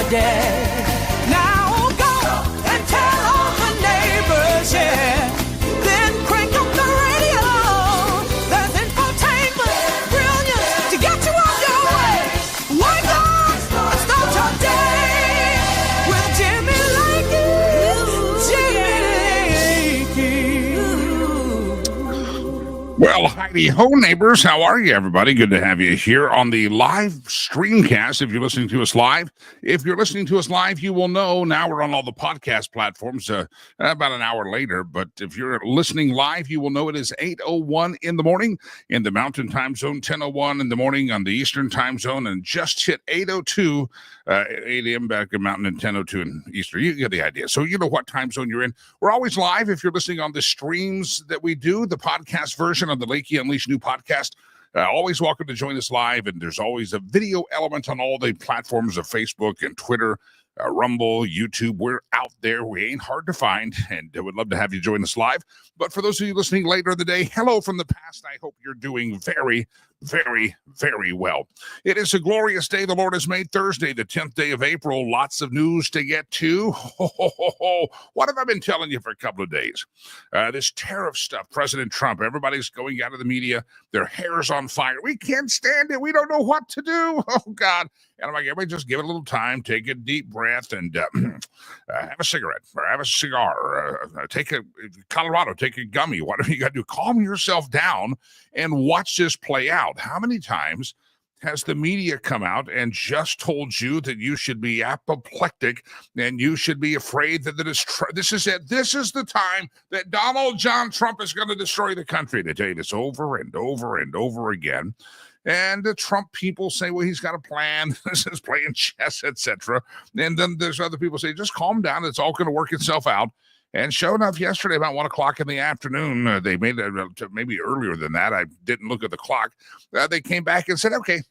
today. Now go and tell all the neighbors, yeah. Then crank up the radio. There's infotainment, brilliance to get you on your way. Wake up and start your day with Jimmy Lakey. Well, heidi ho, neighbors. How are you, everybody? Good to have you here on the live streamcast. If you're listening to us live, you will know now we're on all the podcast platforms about an hour later. But if you're listening live, you will know it is 8:01 in the morning in the Mountain Time Zone, 10:01 in the morning on the Eastern Time Zone, and just hit 8:02, 8 a.m. back in Mountain and 10:02 in Eastern. You get the idea. So you know what time zone you're in. We're always live if you're listening on the streams that we do, the podcast version of the Lakey Unleashed New podcast. Always welcome to join us live, and there's always a video element on all the platforms of Facebook and Twitter, Rumble, YouTube. We're out there. We ain't hard to find, and would love to have you join us live. But for those of you listening later in the day, hello from the past. I hope you're doing very, very, very well. It is a glorious day the Lord has made, Thursday, the 10th day of April. Lots of news to get to. What have I been telling you for a couple of days? This tariff stuff, President Trump, everybody's going out of the media. Their hair's on fire. We can't stand it. We don't know what to do. Oh, God. And I'm like, everybody just give it a little time, take a deep breath, and have a cigarette or have a cigar. Take a gummy. Whatever you got to do, calm yourself down and watch this play out. How many times has the media come out and just told you that you should be apoplectic and you should be afraid that this is it. This is the time that Donald John Trump is going to destroy the country. They tell you this over and over and over again. And the Trump people say, well, he's got a plan. This is playing chess, etc. And then there's other people say, just calm down. It's all going to work itself out. And sure enough, yesterday, about 1 o'clock in the afternoon, they made it maybe earlier than that. I didn't look at the clock. They came back and said, okay,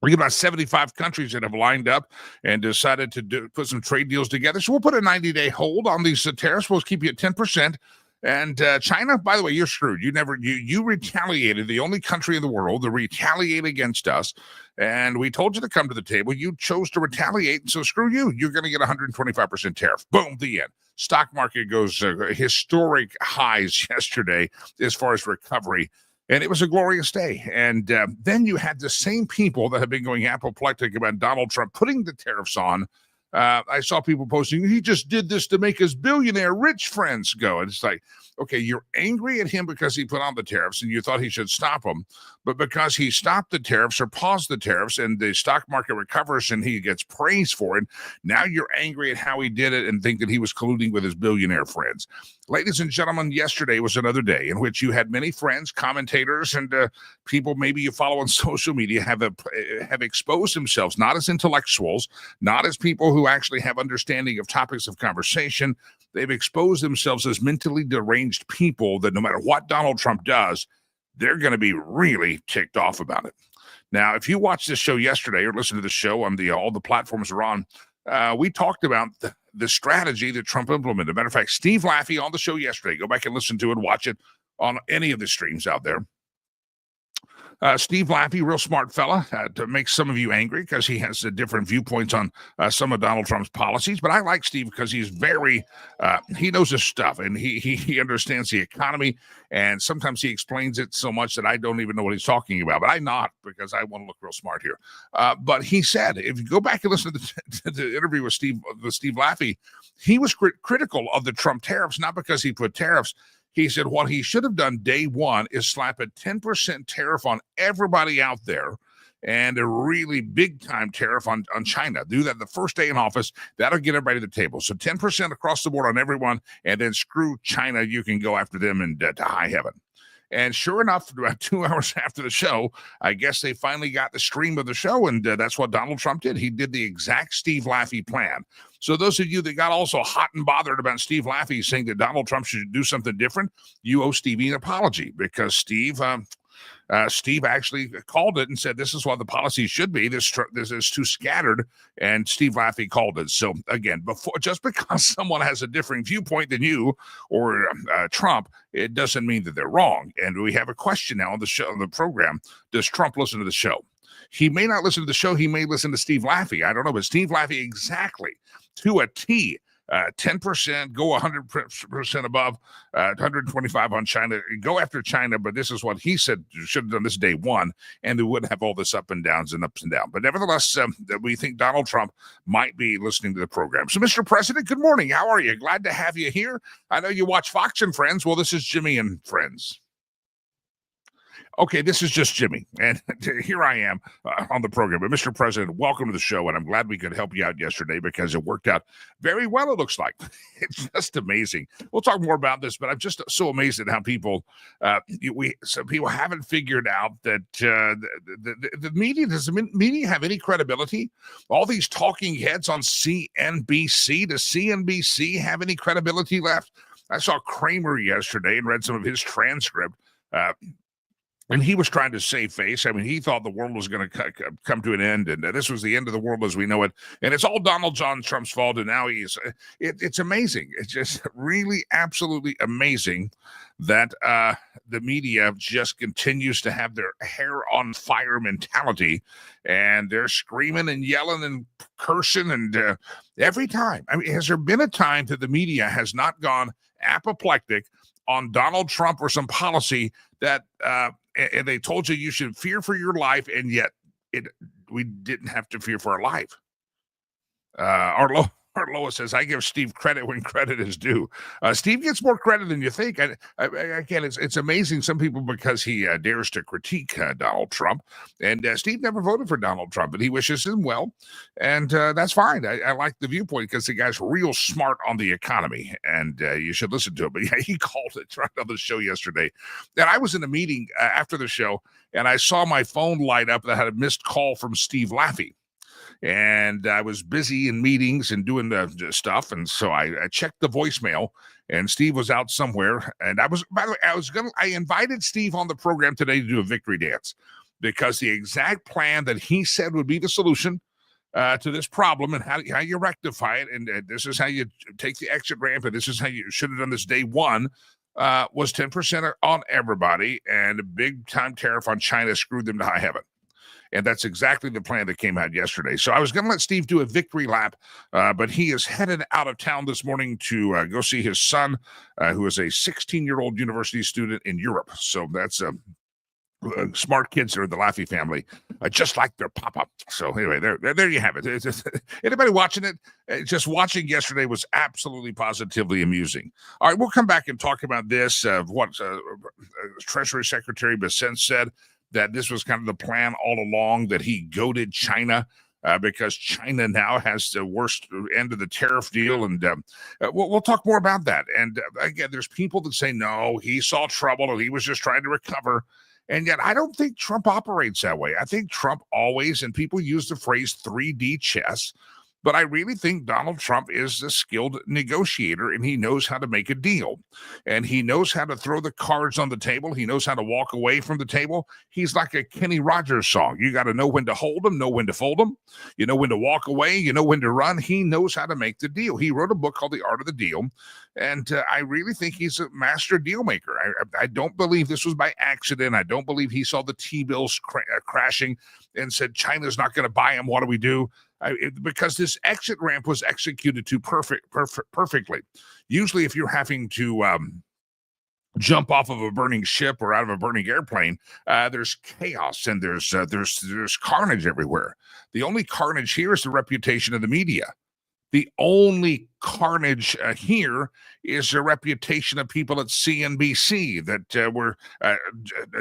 we got about 75 countries that have lined up and decided to put some trade deals together. So we'll put a 90-day hold on these tariffs. We'll keep you at 10%. And China, by the way, you're screwed. You retaliated, the only country in the world to retaliate against us. And we told you to come to the table. You chose to retaliate. So screw you. You're going to get 125% tariff. Boom, the end. Stock market goes historic highs yesterday as far as recovery. And it was a glorious day. And then you had the same people that have been going apoplectic about Donald Trump putting the tariffs on. I saw people posting, he just did this to make his billionaire rich friends go. And it's like, okay, you're angry at him because he put on the tariffs and you thought he should stop them. But because he stopped the tariffs or paused the tariffs and the stock market recovers and he gets praised for it, now you're angry at how he did it and think that he was colluding with his billionaire friends. Ladies and gentlemen, yesterday was another day in which you had many friends, commentators, and people maybe you follow on social media have exposed themselves, not as intellectuals, not as people who actually have understanding of topics of conversation. They've exposed themselves as mentally deranged people that no matter what Donald Trump does, they're going to be really ticked off about it. Now, if you watched this show yesterday or listened to the show on all the platforms we're on, we talked about the strategy that Trump implemented. Matter of fact, Steve Laffey on the show yesterday. Go back and listen to it, watch it on any of the streams out there. Steve Laffey, real smart fella, to make some of you angry because he has different viewpoints on some of Donald Trump's policies. But I like Steve because he's he knows his stuff and he understands the economy. And sometimes he explains it so much that I don't even know what he's talking about. But I not because I want to look real smart here. But he said, if you go back and listen to the interview with Steve Laffey, he was critical of the Trump tariffs, not because he put tariffs. He said what he should have done day one is slap a 10% tariff on everybody out there and a really big-time tariff on China. Do that the first day in office. That'll get everybody to the table. So 10% across the board on everyone, and then screw China. You can go after them and to high heaven. And sure enough, about 2 hours after the show, I guess they finally got the stream of the show, and that's what Donald Trump did. He did the exact Steve Laffey plan. So those of you that got also hot and bothered about Steve Laffey saying that Donald Trump should do something different, you owe Stevie an apology because Steve, Steve actually called it and said, this is what the policy should be. This is too scattered. And Steve Laffey called it. So again, just because someone has a differing viewpoint than you or Trump, it doesn't mean that they're wrong. And we have a question now on the show, on the program. Does Trump listen to the show? He may not listen to the show. He may listen to Steve Laffey. I don't know, but Steve Laffey exactly to a T. 10%, go 100% above, 125 on China, go after China. But this is what he said should have done this day one, and they wouldn't have all this up and downs and ups and downs. But nevertheless, we think Donald Trump might be listening to the program. So, Mr. President, good morning. How are you? Glad to have you here. I know you watch Fox and Friends. Well, this is Jimmy and Friends. Okay, this is just Jimmy, and here I am on the program. But Mr. President, welcome to the show, and I'm glad we could help you out yesterday because it worked out very well, it looks like. It's just amazing. We'll talk more about this, but I'm just so amazed at how some people haven't figured out that the media, does the media have any credibility? All these talking heads on CNBC, does CNBC have any credibility left? I saw Kramer yesterday and read some of his transcript. And he was trying to save face. I mean, he thought the world was going to come to an end, and this was the end of the world as we know it. And it's all Donald John Trump's fault, and now it's amazing. It's just really absolutely amazing that the media just continues to have their hair on fire mentality, and they're screaming and yelling and cursing, and every time. I mean, has there been a time that the media has not gone apoplectic on Donald Trump or some policy that and they told you should fear for your life, and yet we didn't have to fear for our life? Our Lois says, I give Steve credit when credit is due. Steve gets more credit than you think. Again, it's amazing. Some people, because he dares to critique Donald Trump. And Steve never voted for Donald Trump, but he wishes him well. And that's fine. I like the viewpoint because the guy's real smart on the economy. And you should listen to him. But yeah, he called it right on the show yesterday. And I was in a meeting after the show, and I saw my phone light up that had a missed call from Steve Laffey. And I was busy in meetings and doing the stuff. And so I checked the voicemail, and Steve was out somewhere. And by the way, I invited Steve on the program today to do a victory dance because the exact plan that he said would be the solution to this problem and how you rectify it. And this is how you take the exit ramp. And this is how you should have done this day one. Was 10% on everybody, and a big time tariff on China screwed them to high heaven. And that's exactly the plan that came out yesterday. So I was going to let Steve do a victory lap, but he is headed out of town this morning to go see his son, who is a 16-year-old university student in Europe. So that's smart kids are the Laffey family, just like their papa. So anyway, there you have it. Anybody watching it? Just watching yesterday was absolutely positively amusing. All right, we'll come back and talk about this. What Treasury Secretary Bessent said, that this was kind of the plan all along, that he goaded China because China now has the worst end of the tariff deal. And we'll talk more about that. And again, there's people that say, no, he saw trouble and he was just trying to recover. And yet I don't think Trump operates that way. I think Trump always, and people use the phrase 3D chess, but I really think Donald Trump is a skilled negotiator, and he knows how to make a deal. And he knows how to throw the cards on the table. He knows how to walk away from the table. He's like a Kenny Rogers song. You got to know when to hold them, know when to fold them. You know when to walk away. You know when to run. He knows how to make the deal. He wrote a book called The Art of the Deal. And I really think he's a master deal maker. I don't believe this was by accident. I don't believe he saw the T-bills crashing and said, China's not going to buy him. What do we do? Because this exit ramp was executed too perfectly. Usually if you're having to jump off of a burning ship or out of a burning airplane, there's chaos and there's carnage everywhere. The only carnage here is the reputation of the media. The only carnage here is the reputation of people at CNBC that were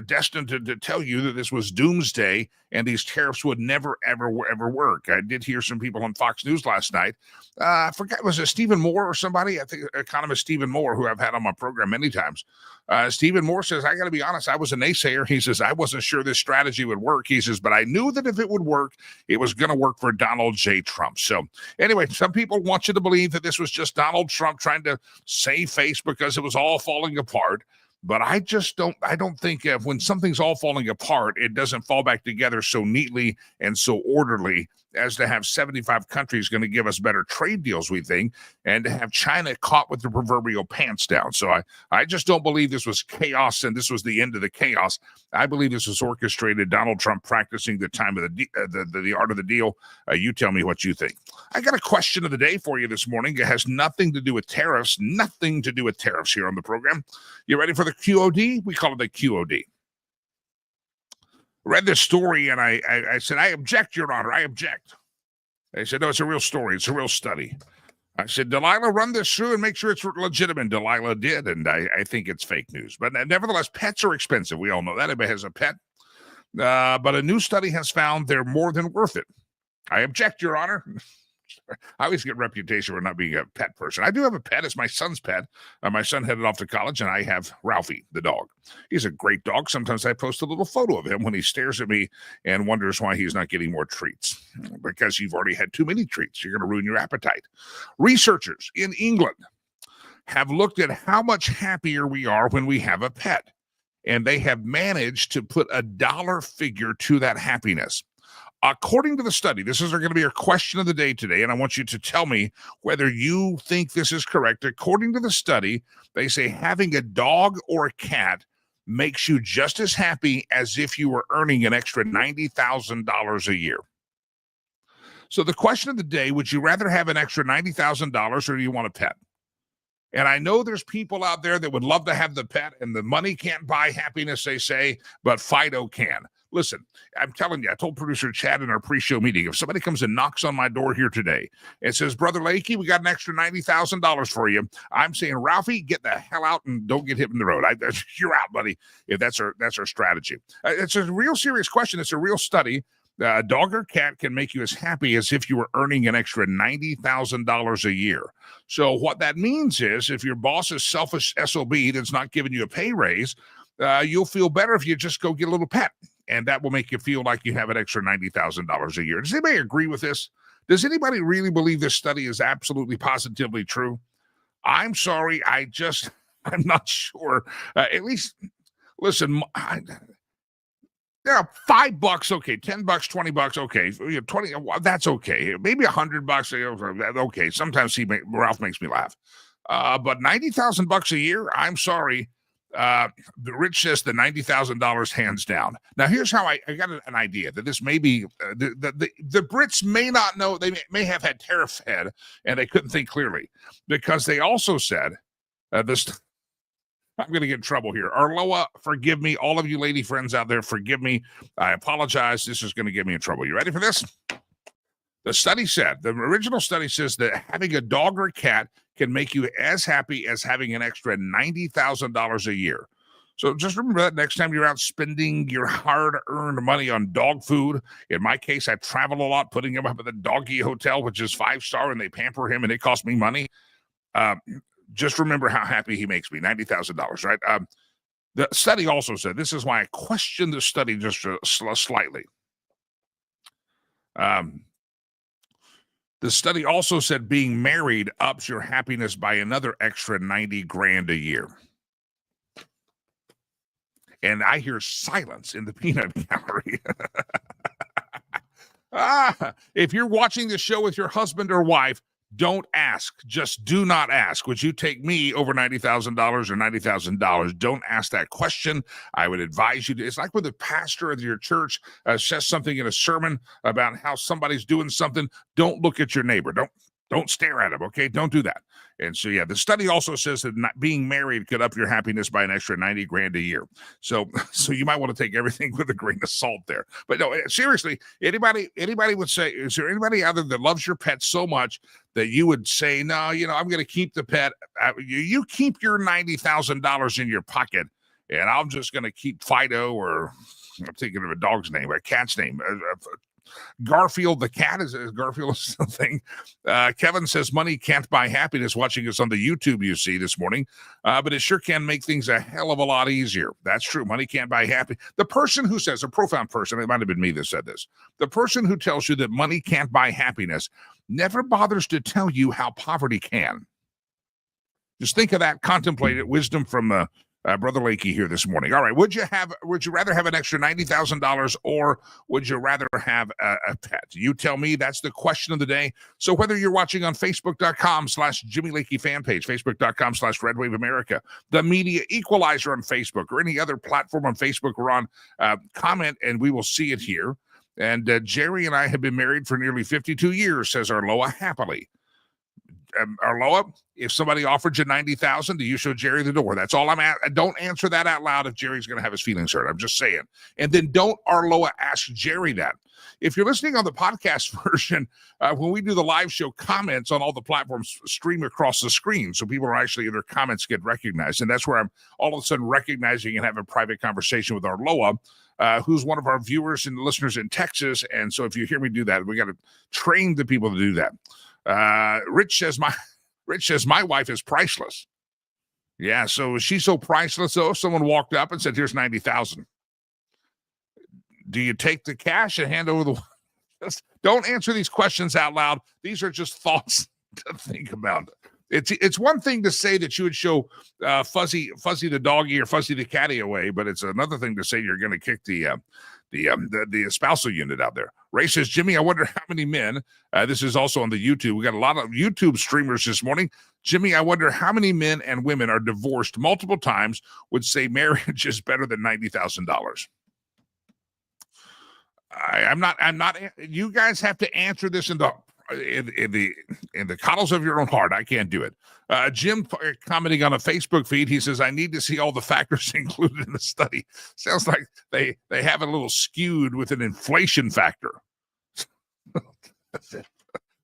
destined to tell you that this was doomsday and these tariffs would never, ever work. I did hear some people on Fox News last night. I forgot, was it Stephen Moore or somebody? I think economist Stephen Moore, who I've had on my program many times. Stephen Moore says, I got to be honest, I was a naysayer. He says, I wasn't sure this strategy would work. He says, but I knew that if it would work, it was going to work for Donald J. Trump. So anyway, some people want you to believe that this was just Donald Trump trying to save face because it was all falling apart. But I don't think when something's all falling apart, it doesn't fall back together so neatly and so orderly as to have 75 countries going to give us better trade deals, we think, and to have China caught with the proverbial pants down. So I just don't believe this was chaos and this was the end of the chaos. I believe this was orchestrated, Donald Trump practicing the time of the art of the deal. You tell me what you think. I got a question of the day for you this morning. It has nothing to do with tariffs, nothing to do with tariffs here on the program. You ready for the QOD? We call it the QOD. Read this story and I said, I object, Your Honor, I object. They said, no, it's a real story. It's a real study. I said, Delilah, run this through and make sure it's legitimate. Delilah did, and I think it's fake news. But nevertheless, pets are expensive. We all know that. Everybody has a pet. But a new study has found they're more than worth it. I object, Your Honor. I always get a reputation for not being a pet person. I do have a pet. It's my son's pet. My son headed off to college, and I have Ralphie, the dog. He's a great dog. Sometimes I post a little photo of him when he stares at me and wonders why he's not getting more treats. Because you've already had too many treats. You're going to ruin your appetite. Researchers in England have looked at how much happier we are when we have a pet. And they have managed to put a dollar figure to that happiness. According to the study, this is going to be our question of the day today, and I want you to tell me whether you think this is correct. According to the study, they say having a dog or a cat makes you just as happy as if you were earning an extra $90,000 a year. So the question of the day, would you rather have an extra $90,000 or do you want a pet? And I know there's people out there that would love to have the pet, and the money can't buy happiness, they say, but Fido can. Listen, I'm telling you, I told producer Chad in our pre-show meeting, if somebody comes and knocks on my door here today and says, Brother Lakey, we got an extra $90,000 for you, I'm saying, Ralphie, get the hell out and don't get hit in the road. You're out, buddy, if that's our strategy. It's a real serious question. It's a real study. A dog or cat can make you as happy as if you were earning an extra $90,000 a year. So what that means is if your boss is selfish SOB that's not giving you a pay raise, you'll feel better if you just go get a little pet. And that will make you feel like you have an extra $90,000 a year. Does anybody agree with this? Does anybody really believe this study is absolutely positively true? I'm sorry. I'm not sure. At least, listen, yeah, $5, okay. $10, $20, okay. 20, that's okay. Maybe $100, okay. Sometimes Ralph makes me laugh. But $90,000 a year, I'm sorry. Rich says the $90,000 hands down. Now, here's how I got an idea that this may be the Brits may not know. They may have had tariff head and they couldn't think clearly because they also said this. I'm going to get in trouble here. Arloa, forgive me. All of you lady friends out there, forgive me. I apologize. This is going to get me in trouble. You ready for this? The original study says that having a dog or a cat can make you as happy as having an extra $90,000 a year. So just remember that next time you're out spending your hard-earned money on dog food. In my case, I travel a lot, putting him up at the doggy hotel, which is 5-star, and they pamper him, and it costs me money. Just remember how happy he makes me, $90,000, right? The study also said, this is why I question the study just slightly. The study also said being married ups your happiness by another extra $90,000 a year. And I hear silence in the peanut gallery. If you're watching the show with your husband or wife, don't ask. Just do not ask. Would you take me over $90,000 or $90,000? Don't ask that question. I would advise you to. It's like when the pastor of your church says something in a sermon about how somebody's doing something. Don't look at your neighbor. Don't stare at him, okay? Don't do that. And so, yeah, the study also says that not being married could up your happiness by an extra $90,000 a year. So you might want to take everything with a grain of salt there. But no, seriously, anybody would say, is there anybody out there that loves your pet so much that you would say, no, I'm going to keep the pet. You keep your $90,000 in your pocket, and I'm just going to keep Fido, or I'm thinking of a dog's name, a cat's name, Garfield the cat. Is Garfield something? Kevin says money can't buy happiness, watching us on the YouTube you see this morning, but it sure can make things a hell of a lot easier. That's true. Money can't buy happiness. The person who says, a profound person, it might have been me that said this, the person who tells you that money can't buy happiness never bothers to tell you how poverty can. Just think of that, contemplate it. Wisdom from Brother Lakey here this morning. All right, would you rather have an extra $90,000 or would you rather have a pet? You tell me. That's the question of the day. So whether you're watching on Facebook.com/Jimmy Lakey fan page, Facebook.com/Red Wave America, the Media Equalizer on Facebook, or any other platform on Facebook we're on, comment and we will see it here. And Jerry and I have been married for nearly 52 years, says Arloa happily. Arloa, if somebody offered you $90,000, do you show Jerry the door? That's all I'm at. Don't answer that out loud if Jerry's going to have his feelings hurt. I'm just saying. And then don't Arloa ask Jerry that. If you're listening on the podcast version, when we do the live show, comments on all the platforms stream across the screen. So people are actually, their comments get recognized. And that's where I'm all of a sudden recognizing and having a private conversation with Arloa, who's one of our viewers and listeners in Texas. And so if you hear me do that, we got to train the people to do that. Rich says my wife is priceless. Yeah, so she's so priceless. So if someone walked up and said, "Here's $90,000," do you take the cash and hand over the? Just don't answer these questions out loud. These are just thoughts to think about. It's one thing to say that you would show Fuzzy the doggy or Fuzzy the catty away, but it's another thing to say you're going to kick the spousal unit out there. Ray says, Jimmy, I wonder how many men, this is also on the YouTube. We got a lot of YouTube streamers this morning. Jimmy, I wonder how many men and women are divorced multiple times would say marriage is better than $90,000. I'm not, you guys have to answer this in the coddles of your own heart. I can't do it. Jim commenting on a Facebook feed, he says, I need to see all the factors included in the study. Sounds like they have a little skewed with an inflation factor.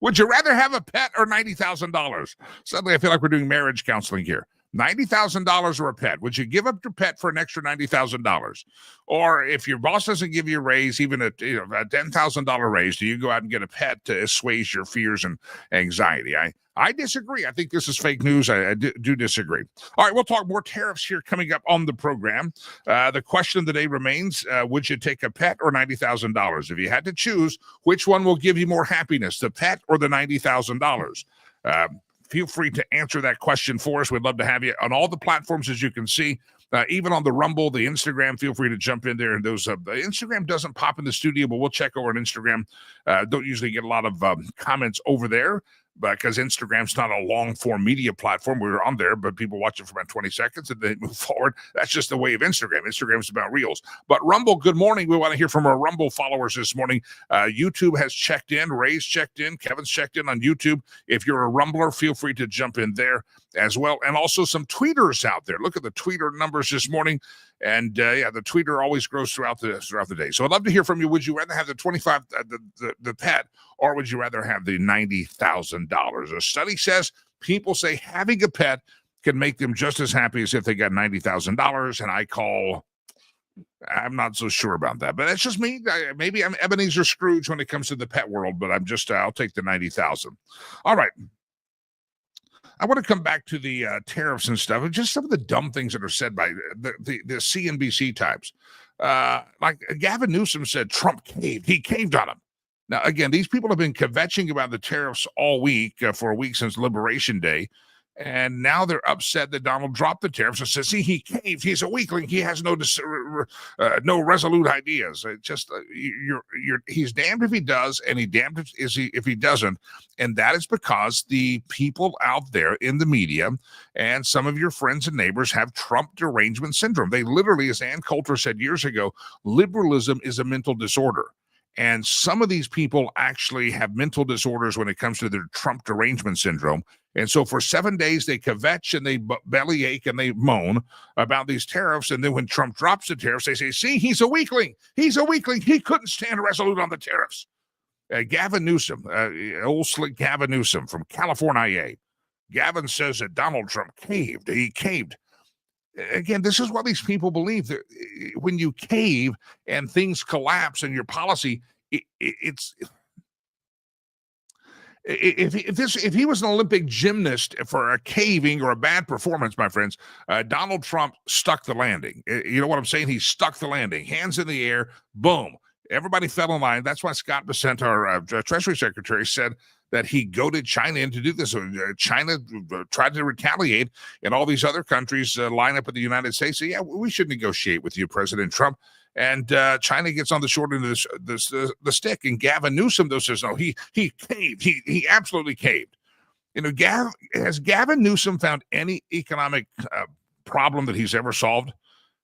Would you rather have a pet or $90,000? Suddenly I feel like we're doing marriage counseling here. $90,000 or a pet? Would you give up your pet for an extra $90,000? Or if your boss doesn't give you a raise, even a $10,000 raise, do you go out and get a pet to assuage your fears and anxiety? I disagree. I think this is fake news. I do disagree. All right, we'll talk more tariffs here coming up on the program. The question of the day remains, would you take a pet or $90,000? If you had to choose, which one will give you more happiness, the pet or the $90,000? Feel free to answer that question for us. We'd love to have you on all the platforms, as you can see, even on the Rumble, the Instagram. Feel free to jump in there. And those the Instagram doesn't pop in the studio, but we'll check over on Instagram. Don't usually get a lot of comments over there because Instagram's not a long-form media platform. We're on there, but people watch it for about 20 seconds and they move forward. That's just the way of Instagram. Instagram's about reels. But Rumble, good morning. We want to hear from our Rumble followers this morning. YouTube has checked in. Ray's checked in. Kevin's checked in on YouTube. If you're a Rumbler, feel free to jump in there as well. And also some tweeters out there. Look at the tweeter numbers this morning. And the tweeter always grows throughout the day. So I'd love to hear from you. Would you rather have the the pet, or would you rather have the $90,000? A study says people say having a pet can make them just as happy as if they got $90,000. And I'm not so sure about that, but that's just me. Maybe I'm Ebenezer Scrooge when it comes to the pet world, but I'll take the 90,000. All right. I want to come back to the tariffs and stuff, and just some of the dumb things that are said by the CNBC types. Like Gavin Newsom said, Trump caved. He caved on him. Now, again, these people have been kvetching about the tariffs all week, for a week since Liberation Day. And now they're upset that Donald dropped the tariffs and says, see, he caved. He's a weakling. He has no resolute ideas. He's damned if he does, and he damned if he doesn't. And that is because the people out there in the media and some of your friends and neighbors have Trump derangement syndrome. They literally, as Ann Coulter said years ago, liberalism is a mental disorder. And some of these people actually have mental disorders when it comes to their Trump derangement syndrome. And so for 7 days, they kvetch and they bellyache and they moan about these tariffs. And then when Trump drops the tariffs, they say, see, he's a weakling. He's a weakling. He couldn't stand resolute on the tariffs. Gavin Newsom, old slick Gavin Newsom from California. Gavin says that Donald Trump caved. He caved. Again, this is what these people believe. That when you cave and things collapse in your policy, if he was an Olympic gymnast for a caving or a bad performance, my friends, Donald Trump stuck the landing. You know what I'm saying? He stuck the landing, hands in the air, boom. Everybody fell in line. That's why Scott Bessent, our Treasury Secretary, said that he goaded China into do this. China tried to retaliate, and all these other countries line up with the United States. Say, yeah, we should negotiate with you, President Trump. And China gets on the short end of the stick. And Gavin Newsom, though, says, no, he caved. He absolutely caved. Has Gavin Newsom found any economic problem that he's ever solved?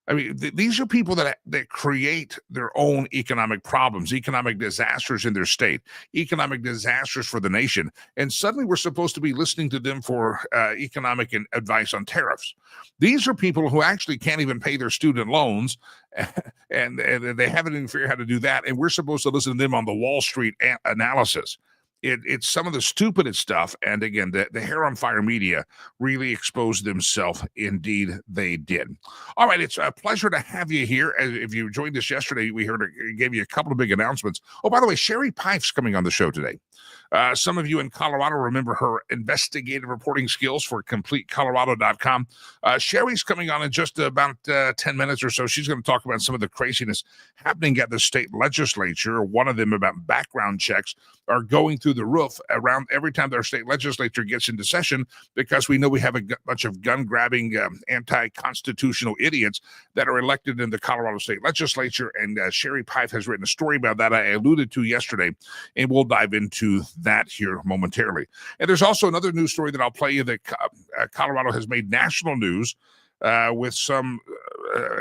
I mean, these are people that create their own economic problems, economic disasters in their state, economic disasters for the nation. And suddenly we're supposed to be listening to them for economic advice on tariffs. These are people who actually can't even pay their student loans, and they haven't even figured out how to do that. And we're supposed to listen to them on the Wall Street analysis. It's some of the stupidest stuff. And again, the hair on fire media really exposed themselves. Indeed, they did. All right. It's a pleasure to have you here. If you joined us yesterday, we gave you a couple of big announcements. Oh, by the way, Sherry Pife's coming on the show today. Some of you in Colorado remember her investigative reporting skills for CompleteColorado.com. Sherry's coming on in just about 10 minutes or so. She's going to talk about some of the craziness happening at the state legislature. One of them about background checks are going through the roof around every time their state legislature gets into session, because we know we have a bunch of gun-grabbing, anti-constitutional idiots that are elected in the Colorado state legislature. And Sherry Pife has written a story about that I alluded to yesterday, and we'll dive into that here momentarily. And there's also another news story that I'll play you that Colorado has made national news with some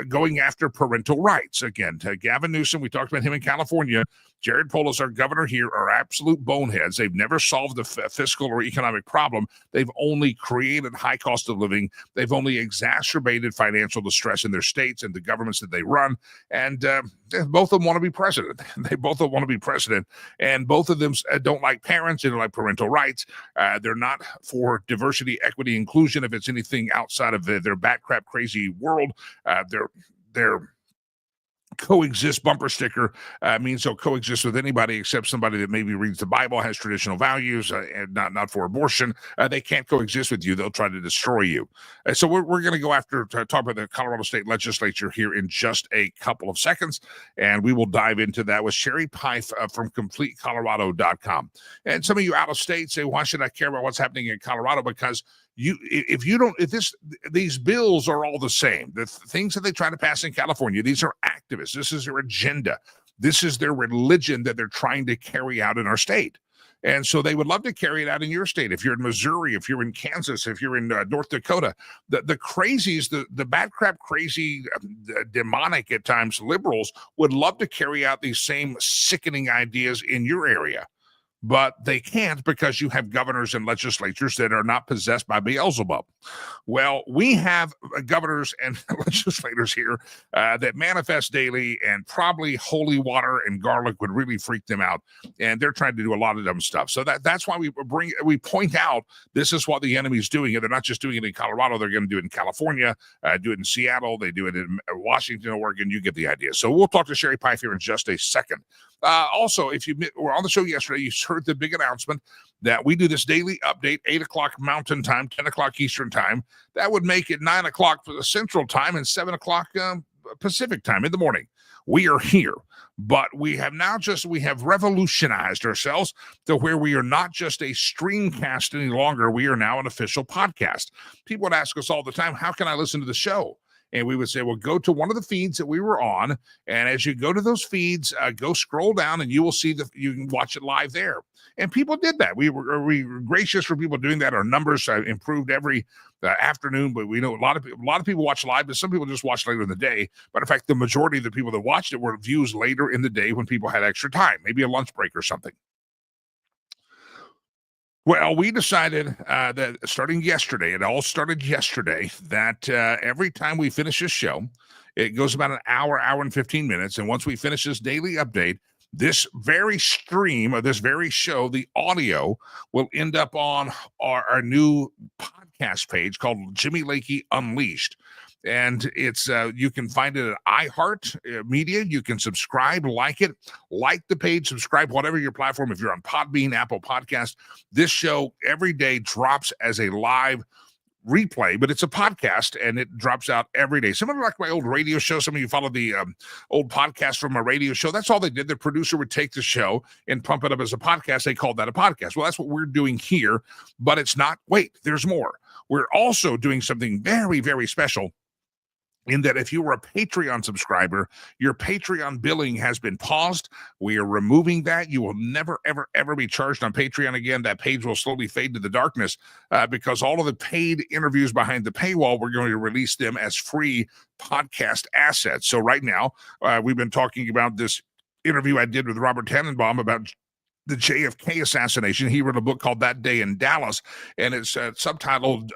going after parental rights. Again, Gavin Newsom, we talked about him in California. Jared Polis, our governor here, are absolute boneheads. They've never solved the fiscal or economic problem. They've only created high cost of living. They've only exacerbated financial distress in their states and the governments that they run. And both of them want to be president. They both want to be president. And both of them don't like parents. They don't like parental rights. They're not for diversity, equity, inclusion. If it's anything outside of their bat crap crazy world, they're coexist bumper sticker means they'll coexist with anybody except somebody that maybe reads the Bible, has traditional values, and not for abortion. They can't coexist with you. They'll try to destroy you. So we're going to go after to talk about the Colorado State Legislature here in just a couple of seconds, and we will dive into that with Sherry Pife from CompleteColorado.com. And some of you out of state say, why should I care about what's happening in Colorado? Because these bills are all the same. The things that they try to pass in California, these are activists. This is their agenda. This is their religion that they're trying to carry out in our state. And so they would love to carry it out in your state. If you're in Missouri, if you're in Kansas, if you're in North Dakota, the crazies, the bad crap, crazy, demonic at times liberals would love to carry out these same sickening ideas in your area. But they can't, because you have governors and legislatures that are not possessed by Beelzebub. Well, we have governors and legislators here that manifest daily, and probably holy water and garlic would really freak them out. And they're trying to do a lot of dumb stuff. So that's why we point out this is what the enemy's doing. And they're not just doing it in Colorado. They're going to do it in California, do it in Seattle. They do it in Washington, Oregon. You get the idea. So we'll talk to Sherry Pife here in just a second. Also, if you were on the show yesterday, you heard the big announcement that we do this daily update, 8 o'clock Mountain Time, 10 o'clock Eastern Time. That would make it 9 o'clock for the Central Time and 7 o'clock Pacific Time in the morning. We are here, but we have revolutionized ourselves to where we are not just a streamcast any longer. We are now an official podcast. People would ask us all the time, how can I listen to the show? And we would say, well, go to one of the feeds that we were on. And as you go to those feeds, go scroll down and you will see you can watch it live there. And people did that. We were gracious for people doing that. Our numbers improved every afternoon, but we know a lot of people watch live, but some people just watch later in the day. But in fact, the majority of the people that watched it were views later in the day when people had extra time, maybe a lunch break or something. Well, we decided that starting yesterday, it all started yesterday, that every time we finish this show, it goes about an hour and 15 minutes. And once we finish this daily update, this very stream of this very show, the audio will end up on our new podcast page called Jimmy Lakey Unleashed. And it's you can find it at iHeart Media. You can subscribe, like the page, subscribe, whatever your platform. If you're on Podbean, Apple Podcast, this show every day drops as a live replay, but it's a podcast and it drops out every day. Similar like my old radio show. Some of you follow the old podcast from my radio show. That's all they did. The producer would take the show and pump it up as a podcast. They called that a podcast. Well, that's what we're doing here, but it's not. Wait, there's more. We're also doing something very, very special, in that if you were a Patreon subscriber, your Patreon billing has been paused. We are removing that. You will never, ever, ever be charged on Patreon again. That page will slowly fade to the darkness because all of the paid interviews behind the paywall, we're going to release them as free podcast assets. So right now, we've been talking about this interview I did with Robert Tannenbaum about the JFK assassination. He wrote a book called That Day in Dallas, and it's subtitled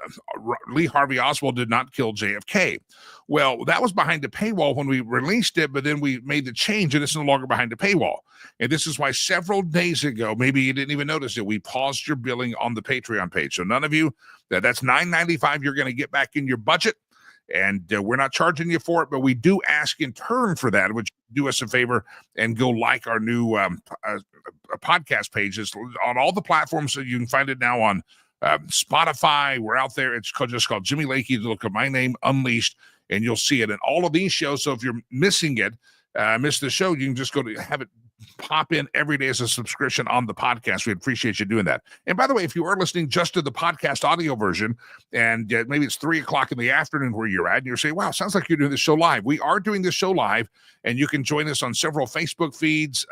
Lee Harvey Oswald Did Not Kill JFK. Well, that was behind the paywall when we released it, but then we made the change, and it's no longer behind the paywall. And this is why several days ago, maybe you didn't even notice it, we paused your billing on the Patreon page. So none of you, that's $9.95 you're going to get back in your budget. And we're not charging you for it, but we do ask in turn for that. Would you do us a favor and go like our new podcast pages on all the platforms? So you can find it now on Spotify. We're out there. It's just called Jimmy Lakey. Look at my name, Unleashed, and you'll see it in all of these shows. So if you're missing it, miss the show, you can just go to have it pop in every day as a subscription on the podcast. We appreciate you doing that. And by the way, if you are listening just to the podcast audio version, and maybe it's 3:00 in the afternoon where you're at, and you're saying, wow, sounds like you're doing this show live. We are doing this show live, and you can join us on several Facebook feeds,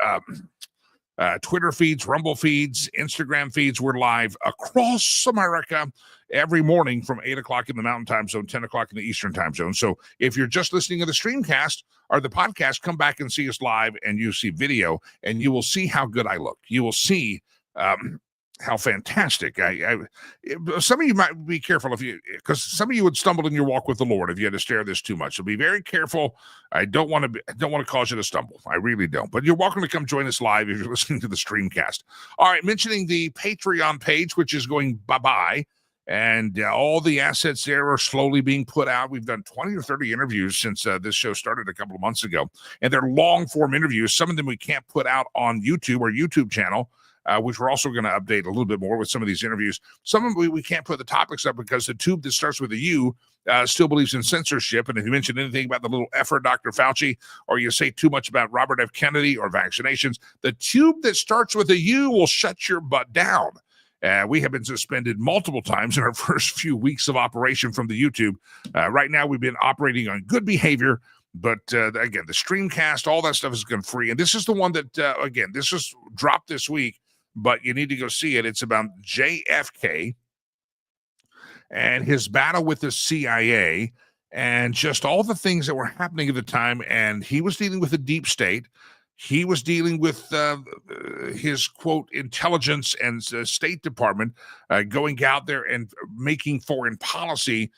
Twitter feeds, Rumble feeds, Instagram feeds. We're live across America every morning from 8:00 in the Mountain Time Zone, 10:00 in the Eastern Time Zone. So if you're just listening to the streamcast or the podcast, come back and see us live, and you see video, and you will see how good I look. You will see how fantastic some of you might be careful because some of you would stumble in your walk with the Lord if you had to stare this too much. So be very careful. I don't want to cause you to stumble. I really don't. But you're welcome to come join us live if you're listening to the streamcast. All right, mentioning the Patreon page, which is going bye-bye, and all the assets there are slowly being put out. We've done 20 or 30 interviews since this show started a couple of months ago, and they're long-form interviews. Some of them we can't put out on YouTube or YouTube channel, which we're also going to update a little bit more with some of these interviews. Some of them we can't put the topics up because the tube that starts with a U still believes in censorship. And if you mention anything about the little effer Dr. Fauci, or you say too much about Robert F. Kennedy or vaccinations, the tube that starts with a U will shut your butt down. We have been suspended multiple times in our first few weeks of operation from the YouTube. Right now, we've been operating on good behavior. But again, the streamcast, all that stuff is going free. And this is the one that, again, this was dropped this week, but you need to go see it. It's about JFK and his battle with the CIA and just all the things that were happening at the time. And he was dealing with the deep state. He was dealing with his, quote, intelligence and State Department going out there and making foreign policy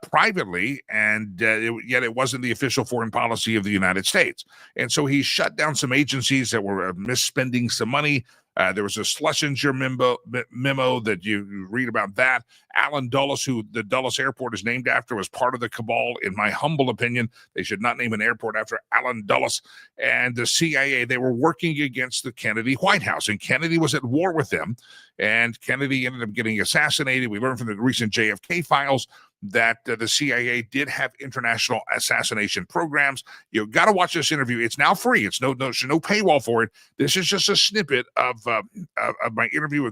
privately, and yet it wasn't the official foreign policy of the United States. And so he shut down some agencies that were misspending some money. There was a Schlesinger memo that you read about that. Alan Dulles, who the Dulles Airport is named after, was part of the cabal. In my humble opinion, they should not name an airport after Alan Dulles. And the CIA, they were working against the Kennedy White House, and Kennedy was at war with them. And Kennedy ended up getting assassinated. We learned from the recent JFK files that the CIA did have international assassination programs. You got to watch this interview. It's now free. It's no paywall for it. This is just a snippet of my interview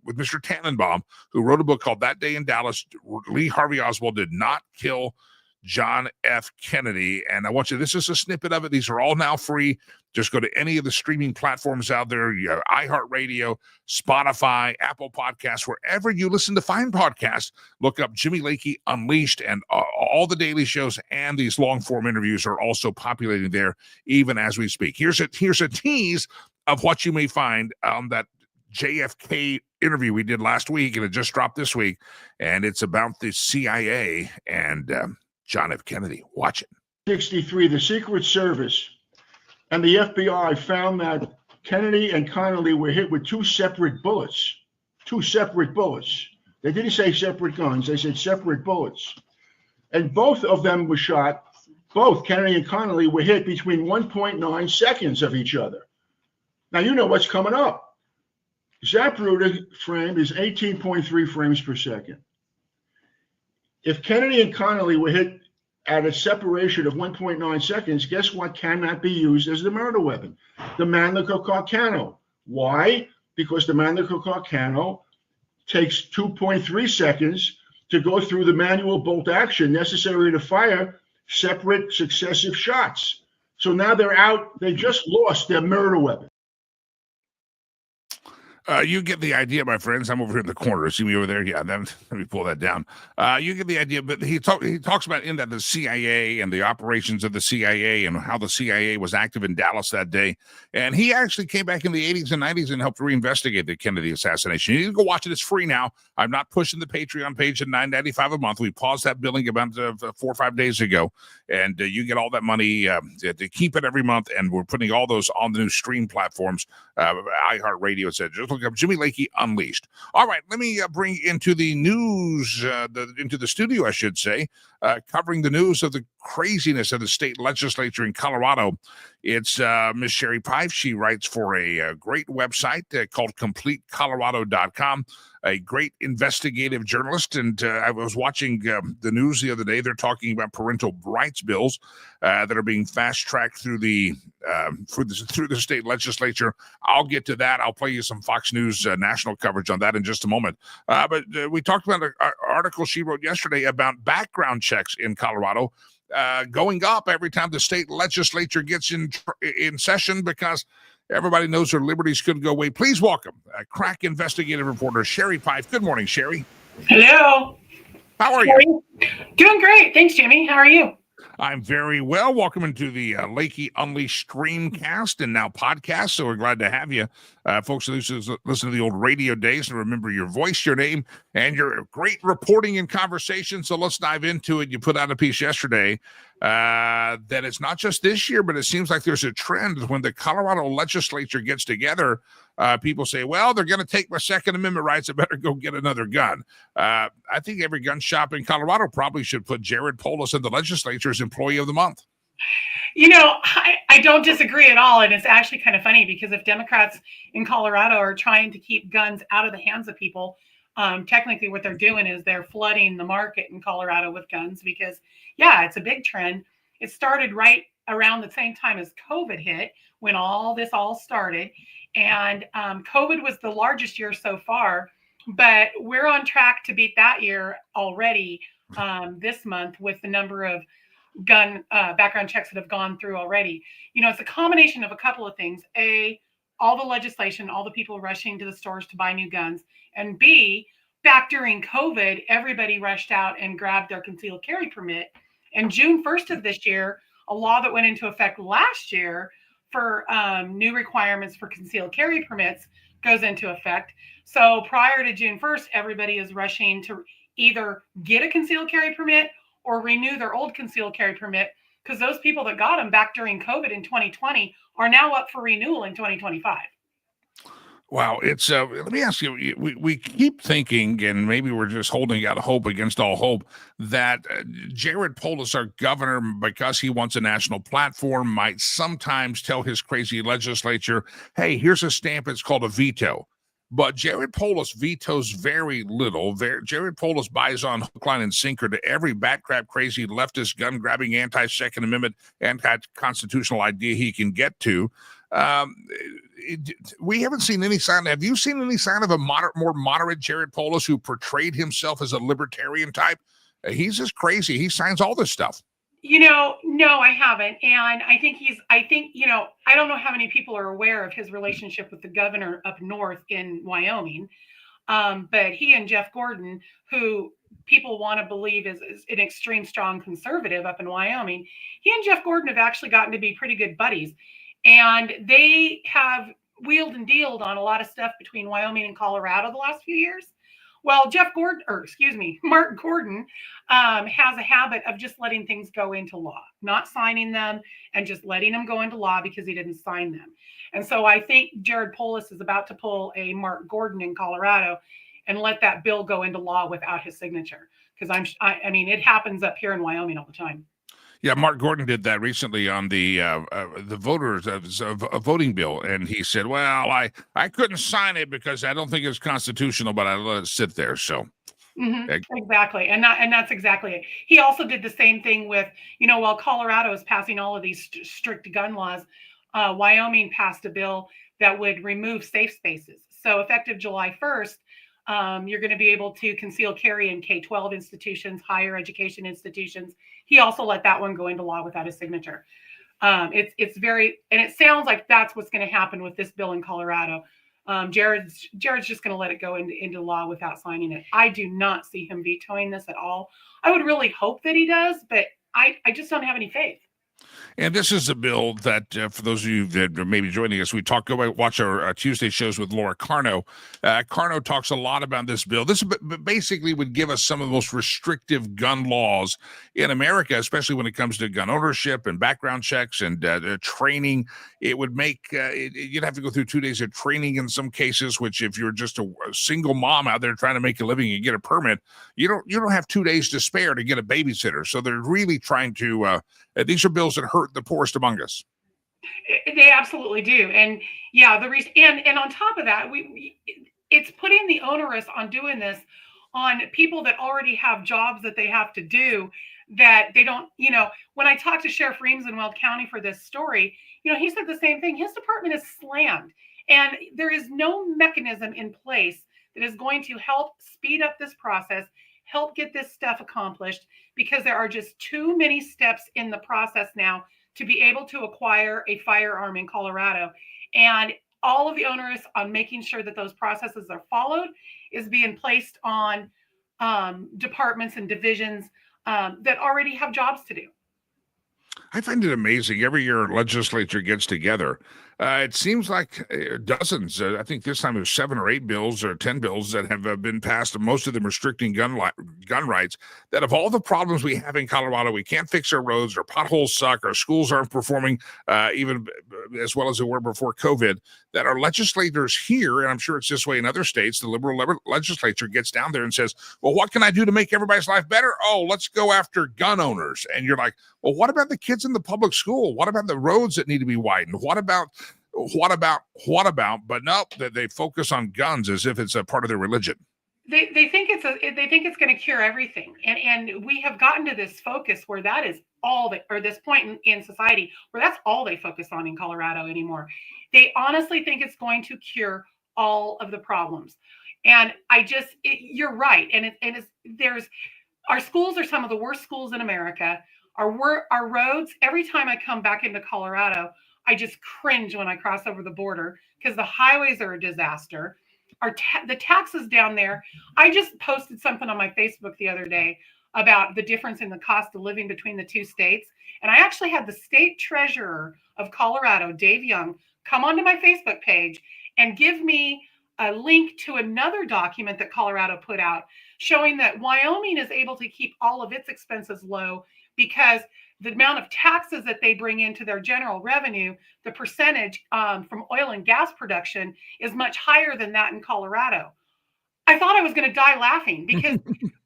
with Mr. Tannenbaum, who wrote a book called That Day in Dallas. Lee Harvey Oswald Did Not Kill John F. Kennedy. And I want you, this is a snippet of it. These are all now free. Just go to any of the streaming platforms out there, iHeartRadio, Spotify, Apple Podcasts, wherever you listen to fine podcasts. Look up Jimmy Lakey Unleashed, and all the daily shows and these long-form interviews are also populating there even as we speak. Here's a tease of what you may find on that JFK interview we did last week, and it just dropped this week, and it's about the CIA and John F. Kennedy. Watch it. 1963, the Secret Service and the FBI found that Kennedy and Connally were hit with two separate bullets. They didn't say separate guns. They said separate bullets. And both of them were shot. Both Kennedy and Connally were hit between 1.9 seconds of each other. Now, you know what's coming up. Zapruder frame is 18.3 frames per second. If Kennedy and Connolly were hit at a separation of 1.9 seconds, guess what cannot be used as the murder weapon? The Mannlicher Carcano. Why? Because the Mannlicher Carcano takes 2.3 seconds to go through the manual bolt action necessary to fire separate successive shots. So now they're out. They just lost their murder weapon. You get the idea, my friends. I'm over here in the corner. See me over there? Yeah, let me pull that down. You get the idea, but he talks about in that the CIA and the operations of the CIA and how the CIA was active in Dallas that day. And he actually came back in the 80s and 90s and helped reinvestigate the Kennedy assassination. You can go watch it. It's free now. I'm not pushing the Patreon page at $9.95 a month. We paused that billing about 4 or 5 days ago. And you get all that money to keep it every month. And we're putting all those on the new stream platforms. iHeartRadio said, just look up Jimmy Lakey Unleashed. All right, let me bring into the news, into the studio, I should say, covering the news of the craziness of the state legislature in Colorado. It's Miss Sherry Pife. She writes for a great website called CompleteColorado.com, a great investigative journalist. And I was watching the news the other day. They're talking about parental rights bills that are being fast-tracked through the state legislature. I'll get to that. I'll play you some Fox News national coverage on that in just a moment. But we talked about an article she wrote yesterday about background checks in Colorado going up every time the state legislature gets in session because everybody knows their liberties could go away. Please welcome crack investigative reporter Sherry Pife. Good morning, Sherry. Hello. How are you? Doing great. Thanks, Jimmy. How are you? I'm very well. Welcome into the Lakey Unleashed streamcast and now podcast. So we're glad to have you. Folks who listen to the old radio days and remember your voice, your name, and your great reporting and conversation. So let's dive into it. You put out a piece yesterday that it's not just this year, but it seems like there's a trend when the Colorado legislature gets together. People say, well, they're going to take my Second Amendment rights. I better go get another gun. I think every gun shop in Colorado probably should put Jared Polis in the legislature as Employee of the Month. You know, I don't disagree at all. And it's actually kind of funny because if Democrats in Colorado are trying to keep guns out of the hands of people, technically what they're doing is they're flooding the market in Colorado with guns because, yeah, it's a big trend. It started right around the same time as COVID hit when all this started. And COVID was the largest year so far, but we're on track to beat that year already this month with the number of gun background checks that have gone through already. You know, it's a combination of a couple of things. A, all the legislation, all the people rushing to the stores to buy new guns. And B, back during COVID, everybody rushed out and grabbed their concealed carry permit. And June 1st of this year, a law that went into effect last year for new requirements for concealed carry permits goes into effect. So prior to June 1st, everybody is rushing to either get a concealed carry permit or renew their old concealed carry permit because those people that got them back during COVID in 2020 are now up for renewal in 2025. Wow, it's let me ask you, we keep thinking, and maybe we're just holding out hope against all hope, that Jared Polis, our governor, because he wants a national platform, might sometimes tell his crazy legislature, hey, here's a stamp, it's called a veto. But Jared Polis vetoes very little. Jared Polis buys on hook, line, and sinker to every bat crap, crazy leftist, gun-grabbing, anti-Second Amendment, anti-constitutional idea he can get to. We haven't seen any sign. Have you seen any sign of a more moderate Jared Polis who portrayed himself as a libertarian type? He's just crazy. He signs all this stuff. You know, no, I haven't. And I think, you know, I don't know how many people are aware of his relationship with the governor up north in Wyoming. But he and Jeff Gordon, who people want to believe is an extreme strong conservative up in Wyoming, he and Jeff Gordon have actually gotten to be pretty good buddies. And they have wheeled and dealed on a lot of stuff between Wyoming and Colorado the last few years. Well, Mark Gordon has a habit of just letting things go into law, not signing them and just letting them go into law because he didn't sign them. And so I think Jared Polis is about to pull a Mark Gordon in Colorado and let that bill go into law without his signature. Because I mean, it happens up here in Wyoming all the time. Yeah, Mark Gordon did that recently on the voters a voting bill, and he said, "Well, I couldn't sign it because I don't think it's constitutional, but I let it sit there." So, Exactly. And that's exactly it. He also did the same thing with, while Colorado is passing all of these strict gun laws, Wyoming passed a bill that would remove safe spaces. So effective July 1st, you're going to be able to conceal carry in K-12 institutions, higher education institutions. He also let that one go into law without his signature. It's very, and it sounds like that's what's going to happen with this bill in Colorado. Jared's just going to let it go into law without signing it. I do not see him vetoing this at all. I would really hope that he does, but I just don't have any faith. And this is a bill that, for those of you that are maybe joining us, we watch our Tuesday shows with Laura Carno. Carno talks a lot about this bill. This basically would give us some of the most restrictive gun laws in America, especially when it comes to gun ownership and background checks and training. It would make you'd have to go through 2 days of training in some cases, which if you're just a single mom out there trying to make a living and get a permit, you don't have 2 days to spare to get a babysitter. So they're really trying to. These are bills that hurt the poorest among us. They absolutely do. And yeah, the reason, and on top of that, it's putting the onerous on doing this on people that already have jobs that they have to do, that they don't, when I talked to Sheriff Reams in Weld County for this story, he said the same thing. His department is slammed and there is no mechanism in place that is going to help speed up this process, help get this stuff accomplished, because there are just too many steps in the process now to be able to acquire a firearm in Colorado. And all of the onerous on making sure that those processes are followed is being placed on departments and divisions that already have jobs to do. I find it amazing. Every year, legislature gets together. It seems like dozens. I think this time there's 7 or 8 bills or 10 bills that have been passed, and most of them restricting gun rights. That of all the problems we have in Colorado, we can't fix our roads, our potholes suck, our schools aren't performing even as well as they were before COVID. That our legislators here, and I'm sure it's this way in other states, the liberal legislature gets down there and says, well, what can I do to make everybody's life better? Oh, let's go after gun owners. And you're like, well, what about the kids in the public school? What about the roads that need to be widened? What about? But no, they focus on guns as if it's a part of their religion. They think it's going to cure everything, and we have gotten to this focus where that is all that, or this point in society where that's all they focus on in Colorado anymore. They honestly think it's going to cure all of the problems, and you're right, and our schools are some of the worst schools in America. Our roads. Every time I come back into Colorado, I just cringe when I cross over the border because the highways are a disaster. The taxes down there. I just posted something on my Facebook the other day about the difference in the cost of living between the two states. And I actually had the state treasurer of Colorado, Dave Young, come onto my Facebook page and give me a link to another document that Colorado put out showing that Wyoming is able to keep all of its expenses low because the amount of taxes that they bring into their general revenue, the percentage from oil and gas production is much higher than that in Colorado. I thought I was going to die laughing because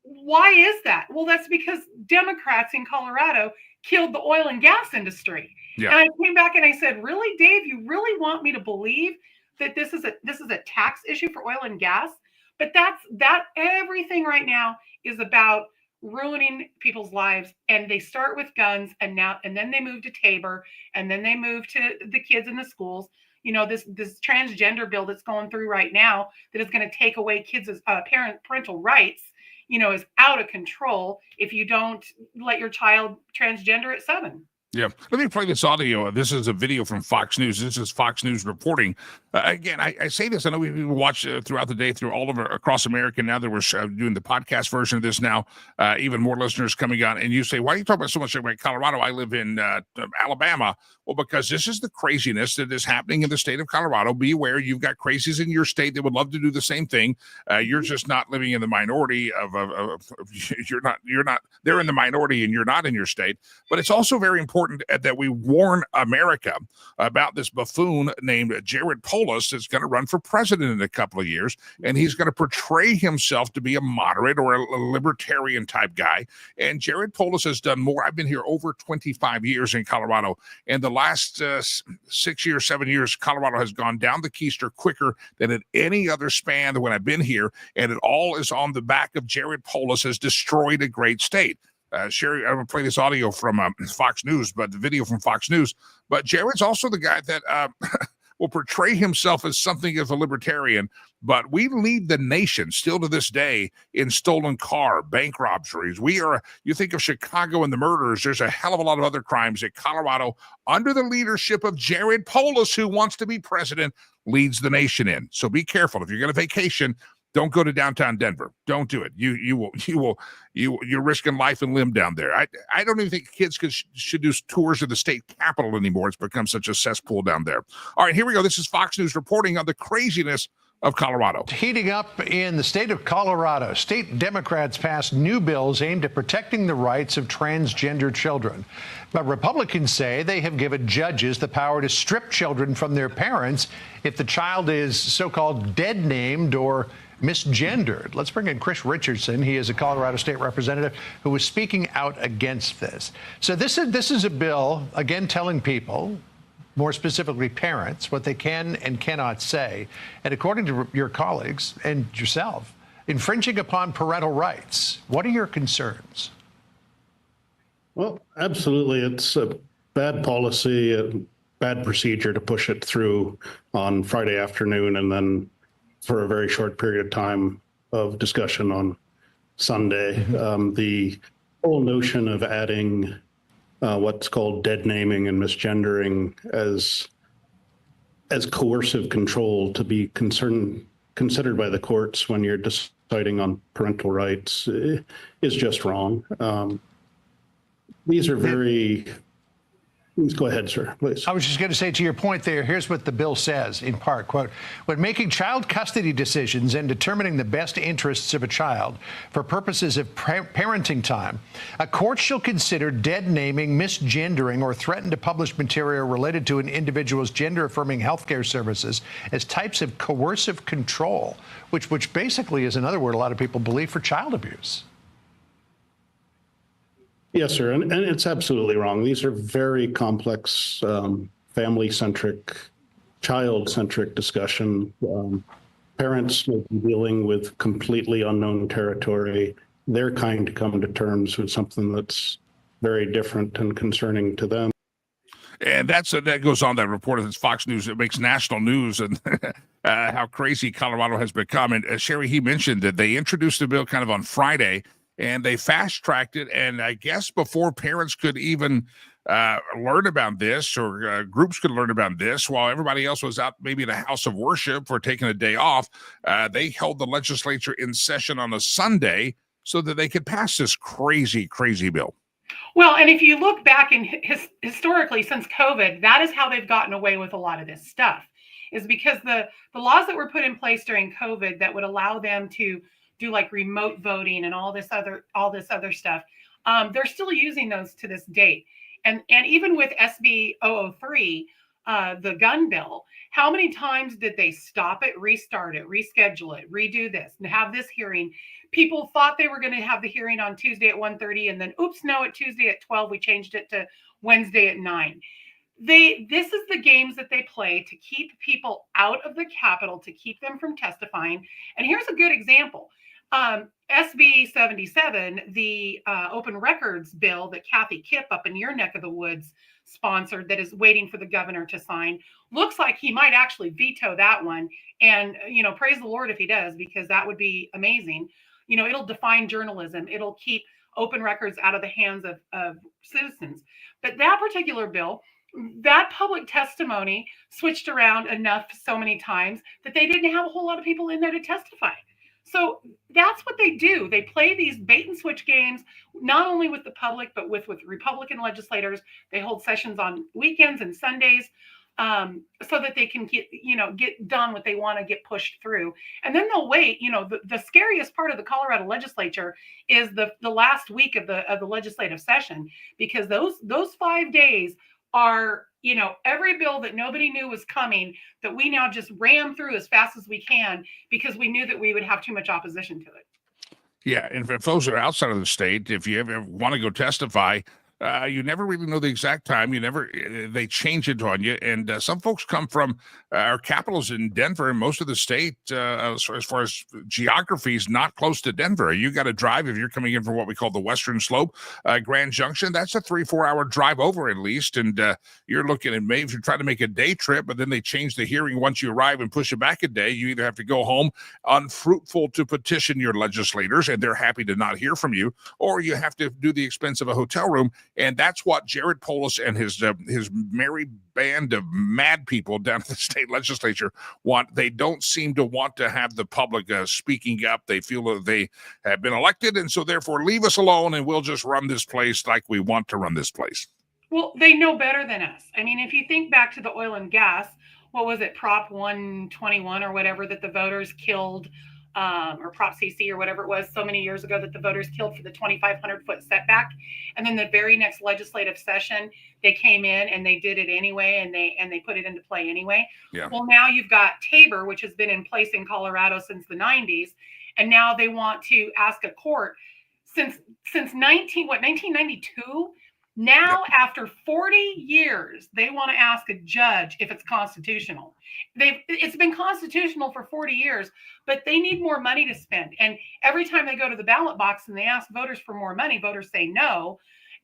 why is that? Well, that's because Democrats in Colorado killed the oil and gas industry. Yeah. And I came back and I said, really, Dave, you really want me to believe that this is a tax issue for oil and gas? But that everything right now is about ruining people's lives, and they start with guns, and then they move to Tabor, and then they move to the kids in the schools. This transgender bill that's going through right now that is going to take away kids' parental rights, is out of control if you don't let your child transgender at 7. Yeah. Let me play this audio. This is a video from Fox News. This is Fox News reporting. Again, I say this. I know we watch throughout the day through all over across America. Now that we're doing the podcast version of this now, even more listeners coming on. And you say, why are you talking about so much about Colorado? I live in Alabama. Well, because this is the craziness that is happening in the state of Colorado. Be aware, you've got crazies in your state that would love to do the same thing. You're just not living in the minority of you're not. They're in the minority and you're not in your state. But it's also very important important that we warn America about this buffoon named Jared Polis that's going to run for president in a couple of years, and he's going to portray himself to be a moderate or a libertarian type guy. And Jared Polis has done more. I've been here over 25 years in Colorado, and the last 6 years, 7 years, Colorado has gone down the keister quicker than at any other span when I've been here, and it all is on the back of Jared Polis has destroyed a great state. Sherry, I'm going to play this audio from Fox News, but the video from Fox News. But Jared's also the guy that will portray himself as something as a libertarian, but we lead the nation still to this day in stolen car, bank robberies. You think of Chicago and the murders, there's a hell of a lot of other crimes that Colorado, under the leadership of Jared Polis, who wants to be president, leads the nation in. So be careful. If you're going to vacation, don't go to downtown Denver. Don't do it. You're risking life and limb down there. I don't even think kids should do tours of the state capitol anymore. It's become such a cesspool down there. All right, here we go. This is Fox News reporting on the craziness of Colorado. Heating up in the state of Colorado, state Democrats passed new bills aimed at protecting the rights of transgender children. But Republicans say they have given judges the power to strip children from their parents if the child is so-called dead named or misgendered. Let's bring in Chris Richardson. He is a Colorado state representative who was speaking out against this. So this is a bill, again, telling people, more specifically parents, what they can and cannot say. And according to your colleagues and yourself, infringing upon parental rights. What are your concerns? Well, absolutely. It's a bad policy, a bad procedure to push it through on Friday afternoon and then for a very short period of time of discussion on Sunday. The whole notion of adding what's called dead naming and misgendering as coercive control to be considered by the courts when you're deciding on parental rights is just wrong. These are very... Go ahead, sir, please. I was just going to say, to your point there, here's what the bill says, in part, quote, when making child custody decisions and determining the best interests of a child for purposes of parenting time, a court shall consider dead naming, misgendering, or threaten to publish material related to an individual's gender-affirming healthcare services as types of coercive control, which basically is another word a lot of people believe for child abuse. Yes, sir. And it's absolutely wrong. These are very complex, family-centric, child-centric discussion. Parents will be dealing with completely unknown territory. They're trying to come to terms with something that's very different and concerning to them. And that goes on that report of Fox News. It makes national news and how crazy Colorado has become. And Sherry, he mentioned that they introduced the bill kind of on Friday, and they fast-tracked it, and I guess before parents could even learn about this or groups could learn about this, while everybody else was out maybe at a house of worship or taking a day off, they held the legislature in session on a Sunday so that they could pass this crazy, crazy bill. Well, and if you look back in historically since COVID, that is how they've gotten away with a lot of this stuff, is because the laws that were put in place during COVID that would allow them to do like remote voting and all this other stuff, they're still using those to this date. And even with SB 003, the gun bill, how many times did they stop it, restart it, reschedule it, redo this, and have this hearing? People thought they were going to have the hearing on Tuesday at 1:30, and then, oops, no, at Tuesday at 12, we changed it to Wednesday at 9. This is the games that they play to keep people out of the Capitol, to keep them from testifying. And here's a good example. SB 77, the open records bill that Kathy Kipp up in your neck of the woods sponsored, that is waiting for the governor to sign, looks like he might actually veto that one. And, praise the Lord if he does, because that would be amazing. It'll define journalism. It'll keep open records out of the hands of citizens. But that particular bill, that public testimony switched around enough so many times that they didn't have a whole lot of people in there to testify. So that's what they do. They play these bait and switch games, not only with the public, but with Republican legislators. They hold sessions on weekends and Sundays. so that they can get done what they want to get pushed through. And then they'll wait. The scariest part of the Colorado legislature is the last week of the legislative session, because those 5 days are, every bill that nobody knew was coming, that we now just ram through as fast as we can because we knew that we would have too much opposition to it. Yeah, and for folks that are outside of the state, if you ever want to go testify, you never really know the exact time. They change it on you. And some folks come from our capitals in Denver, and most of the state, as far as geography, is not close to Denver. You got to drive if you're coming in from what we call the Western Slope, Grand Junction. That's a 3-4 hour drive over at least. And you're looking at maybe if you're trying to make a day trip, but then they change the hearing once you arrive and push it back a day. You either have to go home unfruitful to petition your legislators, and they're happy to not hear from you, or you have to do the expense of a hotel room. And that's what Jared Polis and his merry band of mad people down at the state legislature want. They don't seem to want to have the public speaking up. They feel that they have been elected, and so therefore leave us alone, and we'll just run this place like we want to run this place. Well, they know better than us. I mean, if you think back to the oil and gas, what was it, Prop 121 or whatever that the voters killed, or Prop CC or whatever it was so many years ago that the voters killed for the 2,500-foot setback. And then the very next legislative session, they came in and they did it anyway, and they put it into play anyway. Yeah. Well, now you've got Tabor, which has been in place in Colorado since the 90s. And now they want to ask a court since 1992. Now, after 40 years, they want to ask a judge if it's constitutional. It's been constitutional for 40 years, but they need more money to spend. And every time they go to the ballot box and they ask voters for more money, voters say no.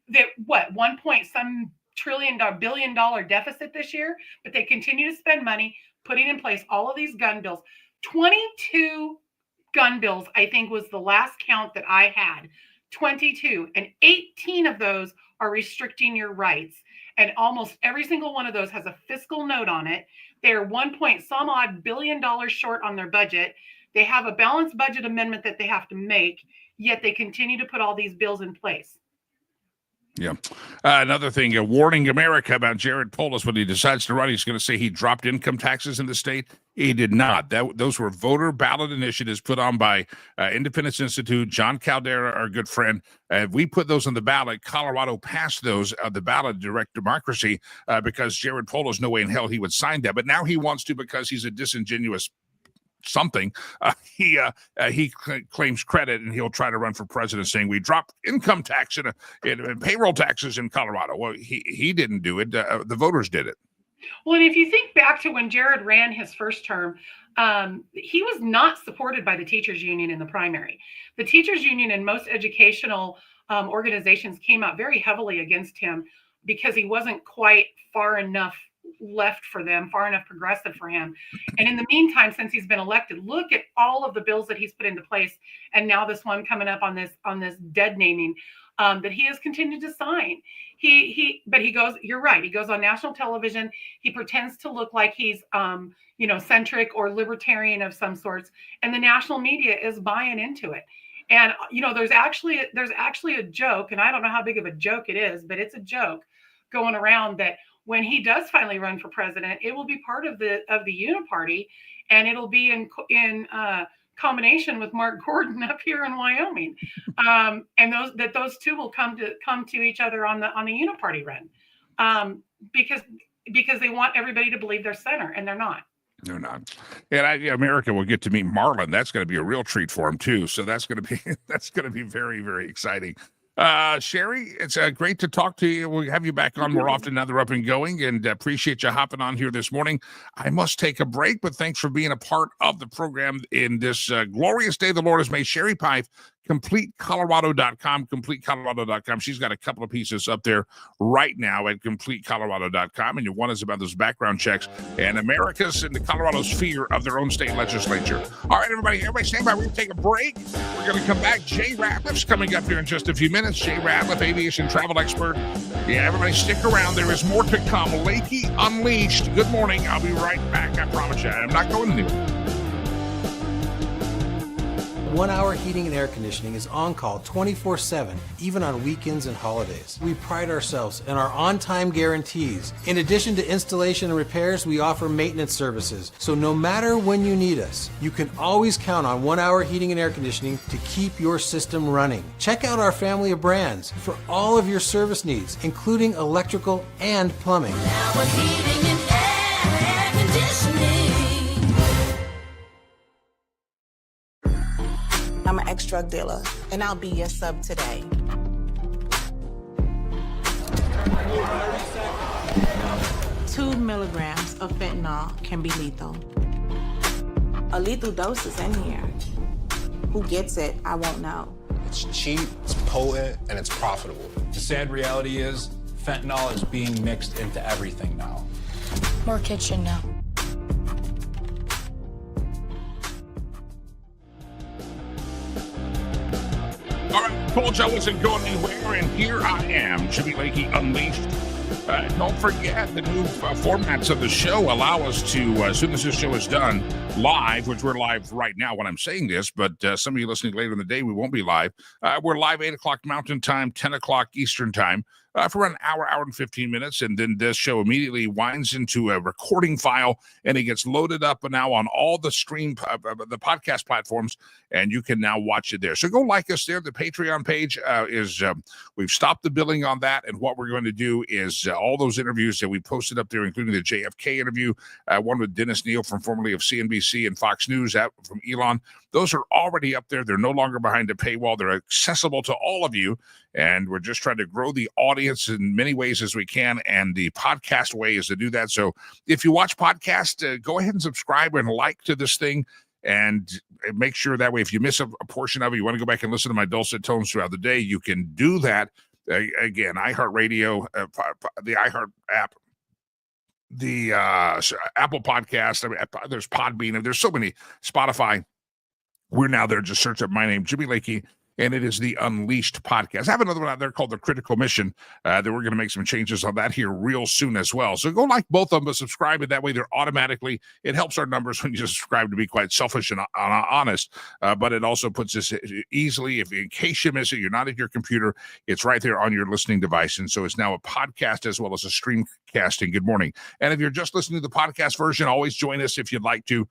That $1 billion deficit this year, but they continue to spend money putting in place all of these gun bills. 22 gun bills, I think, was the last count that I had. 22, and 18 of those are restricting your rights. And almost every single one of those has a fiscal note on it. They're $1 billion short on their budget. They have a balanced budget amendment that they have to make, yet they continue to put all these bills in place. Yeah. Another thing, warning America about Jared Polis when he decides to run. He's going to say he dropped income taxes in the state. He did not. Those were voter ballot initiatives put on by Independence Institute, John Caldera, our good friend. We put those on the ballot. Colorado passed those, the ballot direct democracy, because Jared Polis, no way in hell he would sign that. But now he wants to because he's a disingenuous something. He claims credit, and he'll try to run for president saying we dropped income tax and payroll taxes in Colorado. Well, he didn't do it. The voters did it. Well, and if you think back to when Jared ran his first term, he was not supported by the teachers union in the primary. The teachers union and most educational organizations came out very heavily against him because he wasn't quite far enough left for them, far enough progressive for him. And in the meantime, since he's been elected, look at all of the bills that he's put into place, and now this one coming up on this dead naming that he has continued to sign. But he goes, you're right, he goes on national television, he pretends to look like he's centric or libertarian of some sorts, and the national media is buying into it. And there's actually a joke, and I don't know how big of a joke it is, but it's a joke going around that when he does finally run for president, it will be part of the Uniparty, and it'll be in combination with Mark Gordon up here in Wyoming, and those two will come to each other on the Uniparty run, because they want everybody to believe they're center, and they're not. They're not. And America will get to meet Marlin. That's going to be a real treat for him too. So that's going to be very, very exciting. Sherry, it's great to talk to you. We'll have you back on more often now they're up and going, and appreciate you hopping on here this morning. I must take a break, but thanks for being a part of the program in this glorious day the Lord has made. Sherry Pipe, CompleteColorado.com, CompleteColorado.com. She's got a couple of pieces up there right now at CompleteColorado.com, and one is about those background checks and America's and the Colorado's fear of their own state legislature. All right, everybody stand by. We're going to take a break. We're going to come back. Jay Ratliff's coming up here in just a few minutes. Jay Ratliff, aviation travel expert. Yeah, everybody stick around. There is more to come. Lakey Unleashed. Good morning. I'll be right back. I promise you. I'm not going anywhere. 1 Hour Heating and Air Conditioning is on call 24/7, even on weekends and holidays. We pride ourselves in our on-time guarantees. In addition to installation and repairs, we offer maintenance services. So no matter when you need us, you can always count on 1 Hour Heating and Air Conditioning to keep your system running. Check out our family of brands for all of your service needs, including electrical and plumbing. Our heating and air conditioning. I'm an ex-drug dealer, and I'll be your sub today. Two milligrams of fentanyl can be lethal. A lethal dose is in here. Who gets it, I won't know. It's cheap, it's potent, and it's profitable. The sad reality is fentanyl is being mixed into everything now. More kids should know. All right, told you I wasn't going anywhere, and here I am, Jimmy Lakey Unleashed. Don't forget, the new formats of the show allow us to, as soon as this show is done, live, which we're live right now when I'm saying this, but some of you listening later in the day, we won't be live. We're live 8 o'clock Mountain Time, 10 o'clock Eastern Time. For an hour and 15 minutes, and then this show immediately winds into a recording file, and it gets loaded up now on all the the podcast platforms, and you can now watch it there. So go like us there. The Patreon page we've stopped the billing on that, and what we're going to do is all those interviews that we posted up there, including the JFK interview, one with Dennis Neal from formerly of CNBC and Fox News, from Elon. Those are already up there. They're no longer behind a paywall. They're accessible to all of you, and we're just trying to grow the audience in many ways as we can, and the podcast way is to do that. So if you watch podcast, go ahead and subscribe and like to this thing, and make sure that way if you miss a portion of it, you want to go back and listen to my dulcet tones throughout the day, you can do that. Again, iHeartRadio, the iHeart app, the Apple Podcast, there's Podbean, there's so many, Spotify. We're now there. Just search up my name, Jimmy Lakey, and it is the Unleashed podcast. I have another one out there called The Critical Mission that we're going to make some changes on that here real soon as well. So go like both of them, but subscribe, and that way they're automatically, it helps our numbers when you subscribe, to be quite selfish and honest, but it also puts this easily, if in case you miss it, you're not at your computer, it's right there on your listening device, and so it's now a podcast as well as a streamcasting. Good morning. And if you're just listening to the podcast version, always join us if you'd like to,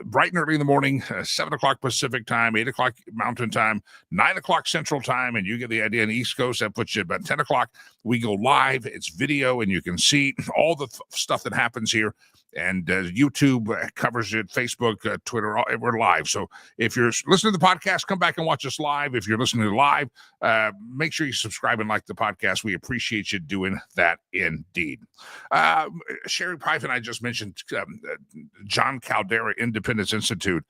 bright and early in the morning, 7 o'clock Pacific time, 8 o'clock Mountain Time, 9 o'clock Central Time, and you get the idea. On the East Coast, that puts you about 10 o'clock. We go live. It's video, and you can see all the stuff that happens here. And YouTube covers it, Facebook, Twitter, we're live. So if you're listening to the podcast, come back and watch us live. If you're listening to live, make sure you subscribe and like the podcast. We appreciate you doing that indeed. Sherry Pife and I just mentioned John Caldera Independence Institute.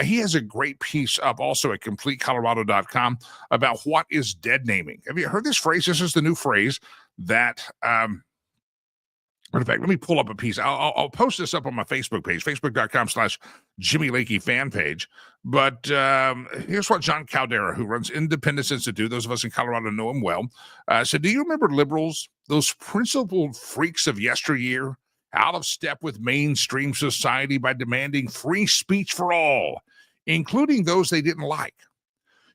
He has a great piece up also at CompleteColorado.com about what is dead naming. Have you heard this phrase? This is the new phrase that... in fact, let me pull up a piece. I'll post this up on my Facebook page, facebook.com/Jimmy Lakey fan page. But here's what John Caldera, who runs Independence Institute, those of us in Colorado know him well, said, do you remember liberals, those principled freaks of yesteryear, out of step with mainstream society by demanding free speech for all, including those they didn't like?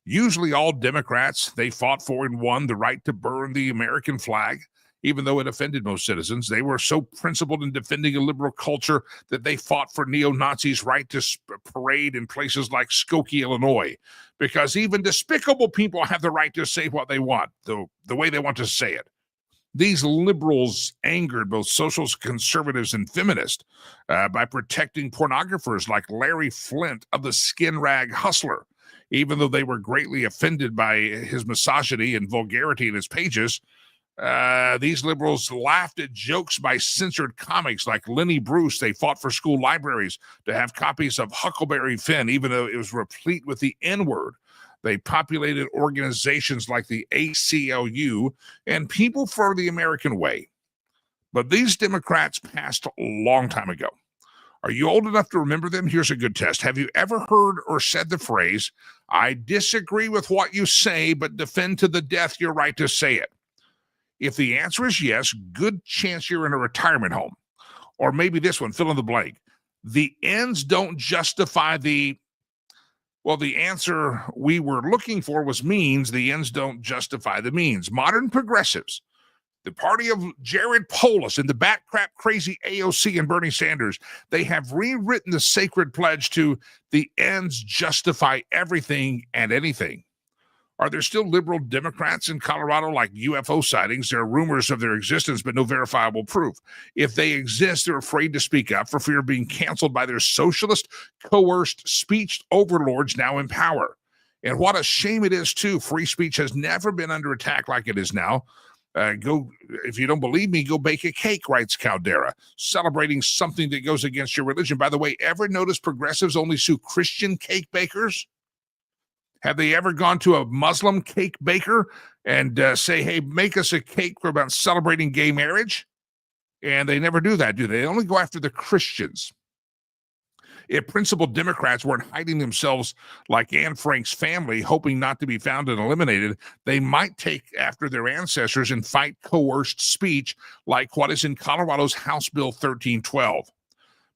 Usually all Democrats, they fought for and won the right to burn the American flag. Even though it offended most citizens, they were so principled in defending a liberal culture that they fought for neo-Nazis' right to parade in places like Skokie, Illinois, because even despicable people have the right to say what they want, the way they want to say it. These liberals angered both social conservatives and feminists by protecting pornographers like Larry Flint of the Skin Rag Hustler, even though they were greatly offended by his misogyny and vulgarity in his pages. These liberals laughed at jokes by censored comics like Lenny Bruce. They fought for school libraries to have copies of Huckleberry Finn, even though it was replete with the N-word. They populated organizations like the ACLU and People for the American Way. But these Democrats passed a long time ago. Are you old enough to remember them? Here's a good test. Have you ever heard or said the phrase, I disagree with what you say, but defend to the death your right to say it? If the answer is yes, good chance you're in a retirement home. Or maybe this one, fill in the blank. The ends don't justify the Well, the answer we were looking for was means. The ends don't justify the means. Modern progressives, the party of Jared Polis and the backcrap crazy AOC and Bernie Sanders, they have rewritten the sacred pledge to the ends justify everything and anything. Are there still liberal Democrats in Colorado like UFO sightings? There are rumors of their existence, but no verifiable proof. If they exist, they're afraid to speak up for fear of being canceled by their socialist, coerced speech overlords now in power. And what a shame it is, too. Free speech has never been under attack like it is now. If you don't believe me, go bake a cake, writes Caldera, celebrating something that goes against your religion. By the way, ever notice progressives only sue Christian cake bakers? Have they ever gone to a Muslim cake baker and say, hey, make us a cake for about celebrating gay marriage? And they never do that, do they? They only go after the Christians. If principled Democrats weren't hiding themselves like Anne Frank's family, hoping not to be found and eliminated, they might take after their ancestors and fight coerced speech like what is in Colorado's House Bill 1312.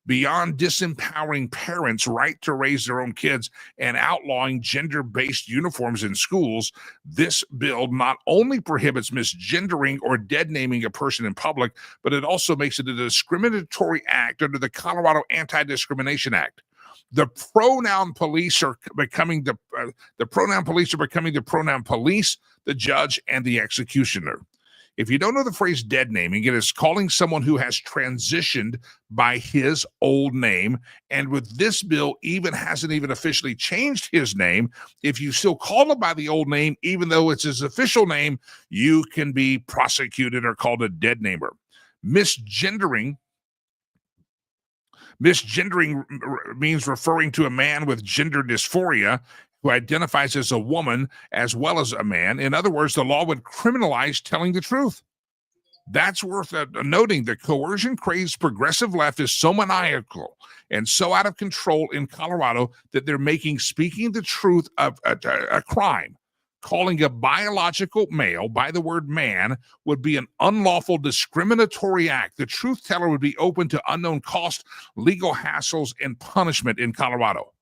Beyond disempowering parents' right to raise their own kids and outlawing gender-based uniforms in schools, this bill not only prohibits misgendering or dead-naming a person in public, but it also makes it a discriminatory act under the Colorado Anti-Discrimination Act. The pronoun police are becoming the pronoun police, the judge, and the executioner. If you don't know the phrase dead naming, it is calling someone who has transitioned by his old name. And with this bill, hasn't even officially changed his name. If you still call him by the old name, even though it's his official name, you can be prosecuted or called a dead namer. Misgendering means referring to a man with gender dysphoria who identifies as a woman as well as a man. In other words, the law would criminalize telling the truth. That's worth noting. The coercion-crazed progressive left is so maniacal and so out of control in Colorado that they're making speaking the truth a crime. Calling a biological male by the word man would be an unlawful discriminatory act. The truth teller would be open to unknown cost, legal hassles, and punishment in Colorado.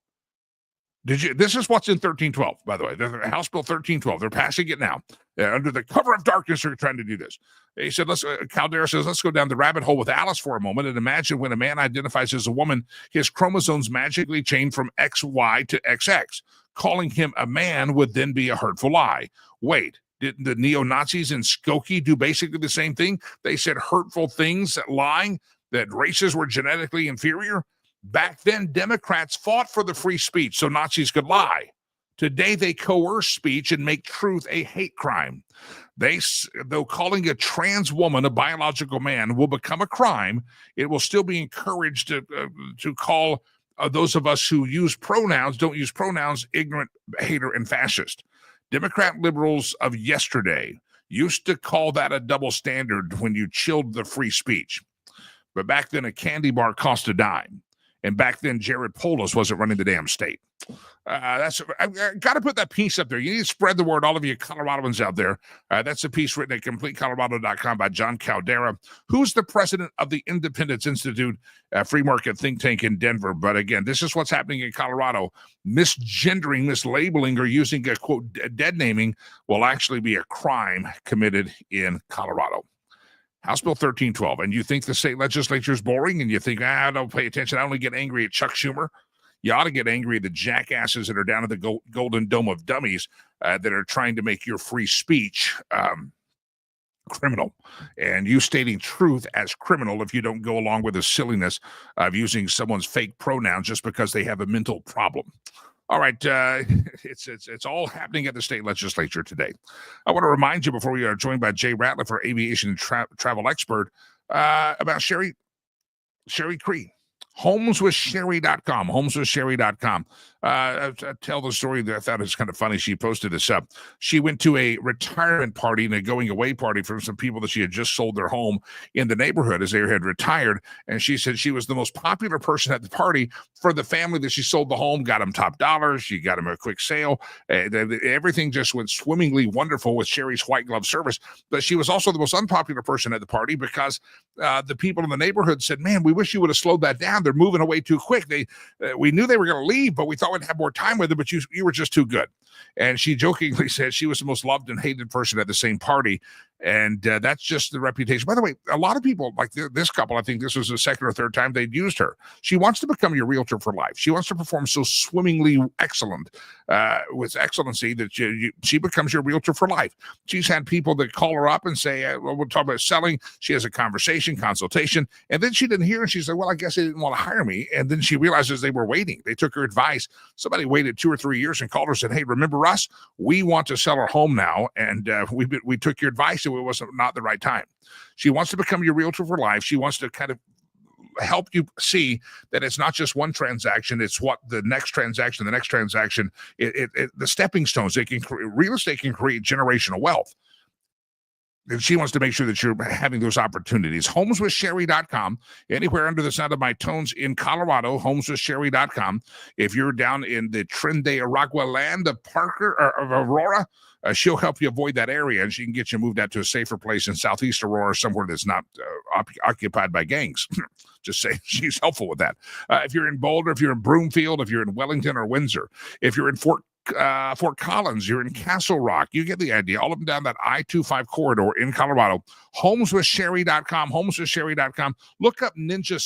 This is what's in 1312, by the way. The House Bill 1312. They're passing it now. Under the cover of darkness, they're trying to do this. He said, Caldera says, let's go down the rabbit hole with Alice for a moment and imagine when a man identifies as a woman, his chromosomes magically change from XY to XX. Calling him a man would then be a hurtful lie. Wait, didn't the neo-Nazis in Skokie do basically the same thing? They said hurtful things, lying, that races were genetically inferior. Back then, Democrats fought for the free speech so Nazis could lie. Today, they coerce speech and make truth a hate crime. Though calling a trans woman a biological man will become a crime, it will still be encouraged to call those of us who don't use pronouns, ignorant, hater, and fascist. Democrat liberals of yesterday used to call that a double standard when you chilled the free speech. But back then, a candy bar cost a dime. And back then, Jared Polis wasn't running the damn state. I got to put that piece up there. You need to spread the word, all of you Coloradoans out there. That's a piece written at CompleteColorado.com by John Caldera, who's the president of the Independence Institute, free market think tank in Denver. But again, this is what's happening in Colorado. Misgendering, mislabeling, or using a, quote, dead naming will actually be a crime committed in Colorado. House Bill 1312, and you think the state legislature is boring, and you think, I don't pay attention. I only get angry at Chuck Schumer. You ought to get angry at the jackasses that are down at the Golden Dome of Dummies that are trying to make your free speech criminal, and you stating truth as criminal if you don't go along with the silliness of using someone's fake pronouns just because they have a mental problem. All right, it's all happening at the state legislature today. I want to remind you before we are joined by Jay Ratliff, our aviation and travel expert, about Sherry Cree. HomesWithSherry.com. HomesWithSherry.com. I tell the story that I thought was kind of funny. She posted this up. She went to a retirement party and a going away party for some people that she had just sold their home in the neighborhood as they had retired. And she said she was the most popular person at the party for the family that she sold the home, got them top dollars. She got them a quick sale. Everything just went swimmingly wonderful with Sherry's white glove service. But she was also the most unpopular person at the party because the people in the neighborhood said, man, we wish you would have slowed that down. They're moving away too quick. We knew they were going to leave, but we thought and have more time with her, but you were just too good. And she jokingly said she was the most loved and hated person at the same party. And that's just the reputation. By the way, a lot of people, like this couple, I think this was the second or third time they'd used her. She wants to become your realtor for life. She wants to perform so swimmingly excellent, with excellency, that she becomes your realtor for life. She's had people that call her up and say, well, we'll talk about selling. She has a consultation. And then she didn't hear, and she said, well, I guess they didn't want to hire me. And then she realizes they were waiting. They took her advice. Somebody waited 2 or 3 years and called her and said, hey, remember us? We want to sell our home now. And we took your advice, and it was not the right time. She wants to become your realtor for life. She wants to kind of help you see that it's not just one transaction. It's what the next transaction, the stepping stones. Real estate can create generational wealth. And she wants to make sure that you're having those opportunities. Homeswithsherry.com. Anywhere under the sound of my tones in Colorado, homeswithsherry.com. If you're down in the Tren de Aragua land of Parker or of Aurora, she'll help you avoid that area, and she can get you moved out to a safer place in Southeast Aurora, somewhere that's not occupied by gangs. Just say she's helpful with that. If you're in Boulder, if you're in Broomfield, if you're in Wellington or Windsor, if you're in Fort Collins, you're in Castle Rock, you get the idea. All of them down that I-25 corridor in Colorado. Homeswithsherry.com, homeswithsherry.com. Look up ninja